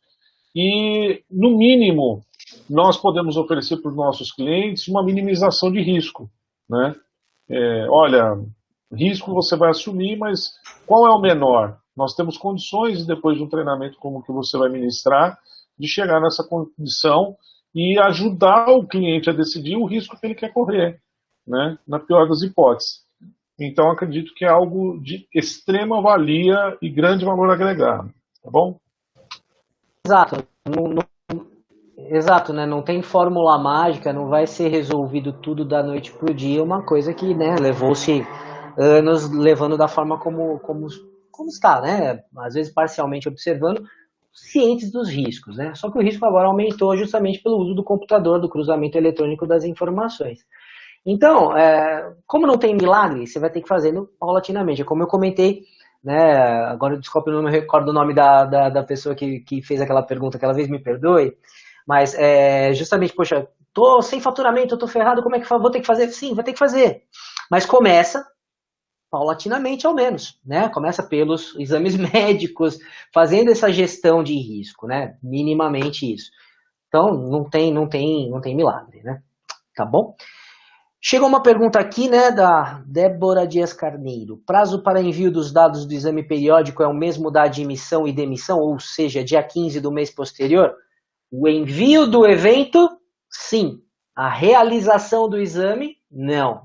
e, no mínimo, nós podemos oferecer para os nossos clientes uma minimização de risco, né? Olha, risco você vai assumir, mas qual é o menor? Nós temos condições, depois de um treinamento como o que você vai ministrar, de chegar nessa condição e ajudar o cliente a decidir o risco que ele quer correr, né? Na pior das hipóteses. Então, acredito que é algo de extrema valia e grande valor agregado, tá bom? Exato. Exato, né? Não tem fórmula mágica, não vai ser resolvido tudo da noite para o dia, uma coisa que, né, levou-se anos levando da forma como está, né? Às vezes parcialmente observando, cientes dos riscos, né? Só que o risco agora aumentou justamente pelo uso do computador, do cruzamento eletrônico das informações. Então, como não tem milagre, você vai ter que fazendo paulatinamente. Como eu comentei, né? Agora, desculpa, eu não me recordo o nome da pessoa que fez aquela pergunta aquela vez, me perdoe, mas justamente, poxa, tô sem faturamento, eu tô ferrado, como é que vou ter que fazer? Sim, vai ter que fazer. Mas começa paulatinamente ao menos, né? Começa pelos exames médicos, fazendo essa gestão de risco, né? Minimamente isso. Então, não tem milagre, né? Tá bom? Chegou uma pergunta aqui, né, da Débora Dias Carneiro. Prazo para envio dos dados do exame periódico é o mesmo da admissão e demissão, ou seja, dia 15 do mês posterior? O envio do evento, sim. A realização do exame, não.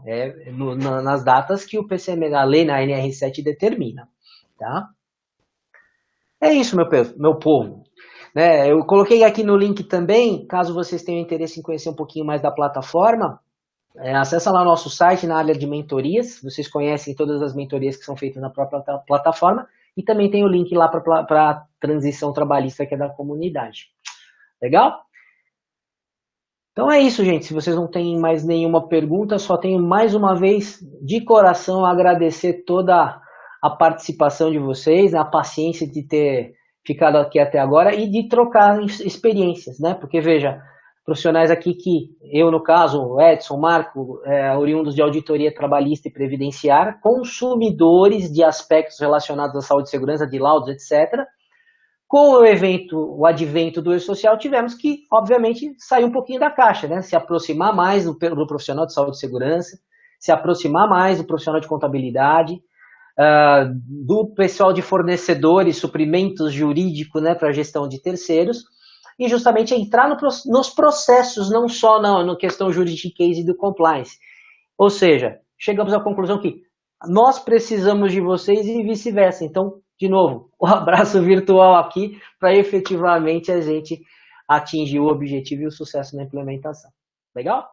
Nas datas que o PCM, a lei na NR7 determina. Tá? É isso, meu povo. Né, eu coloquei aqui no link também, caso vocês tenham interesse em conhecer um pouquinho mais da plataforma, acessa lá o nosso site na área de mentorias, vocês conhecem todas as mentorias que são feitas na própria plataforma, e também tem o link lá para a transição trabalhista que é da comunidade. Legal? Então é isso, gente. Se vocês não têm mais nenhuma pergunta, só tenho mais uma vez, de coração, a agradecer toda a participação de vocês, a paciência de ter ficado aqui até agora e de trocar experiências, né? Porque, veja, profissionais aqui que eu, no caso, o Edson, o Marco, oriundos de auditoria trabalhista e previdenciária, consumidores de aspectos relacionados à saúde e segurança, de laudos, etc., com o advento do e-social, tivemos que, obviamente, sair um pouquinho da caixa, né? Se aproximar mais do profissional de saúde e segurança, se aproximar mais do profissional de contabilidade, do pessoal de fornecedores, suprimentos jurídicos, né, para a gestão de terceiros, e justamente entrar nos processos, não só na questão juridiquês e do compliance. Ou seja, chegamos à conclusão que nós precisamos de vocês e vice-versa. Então, de novo, um abraço virtual aqui para efetivamente a gente atingir o objetivo e o sucesso na implementação. Legal?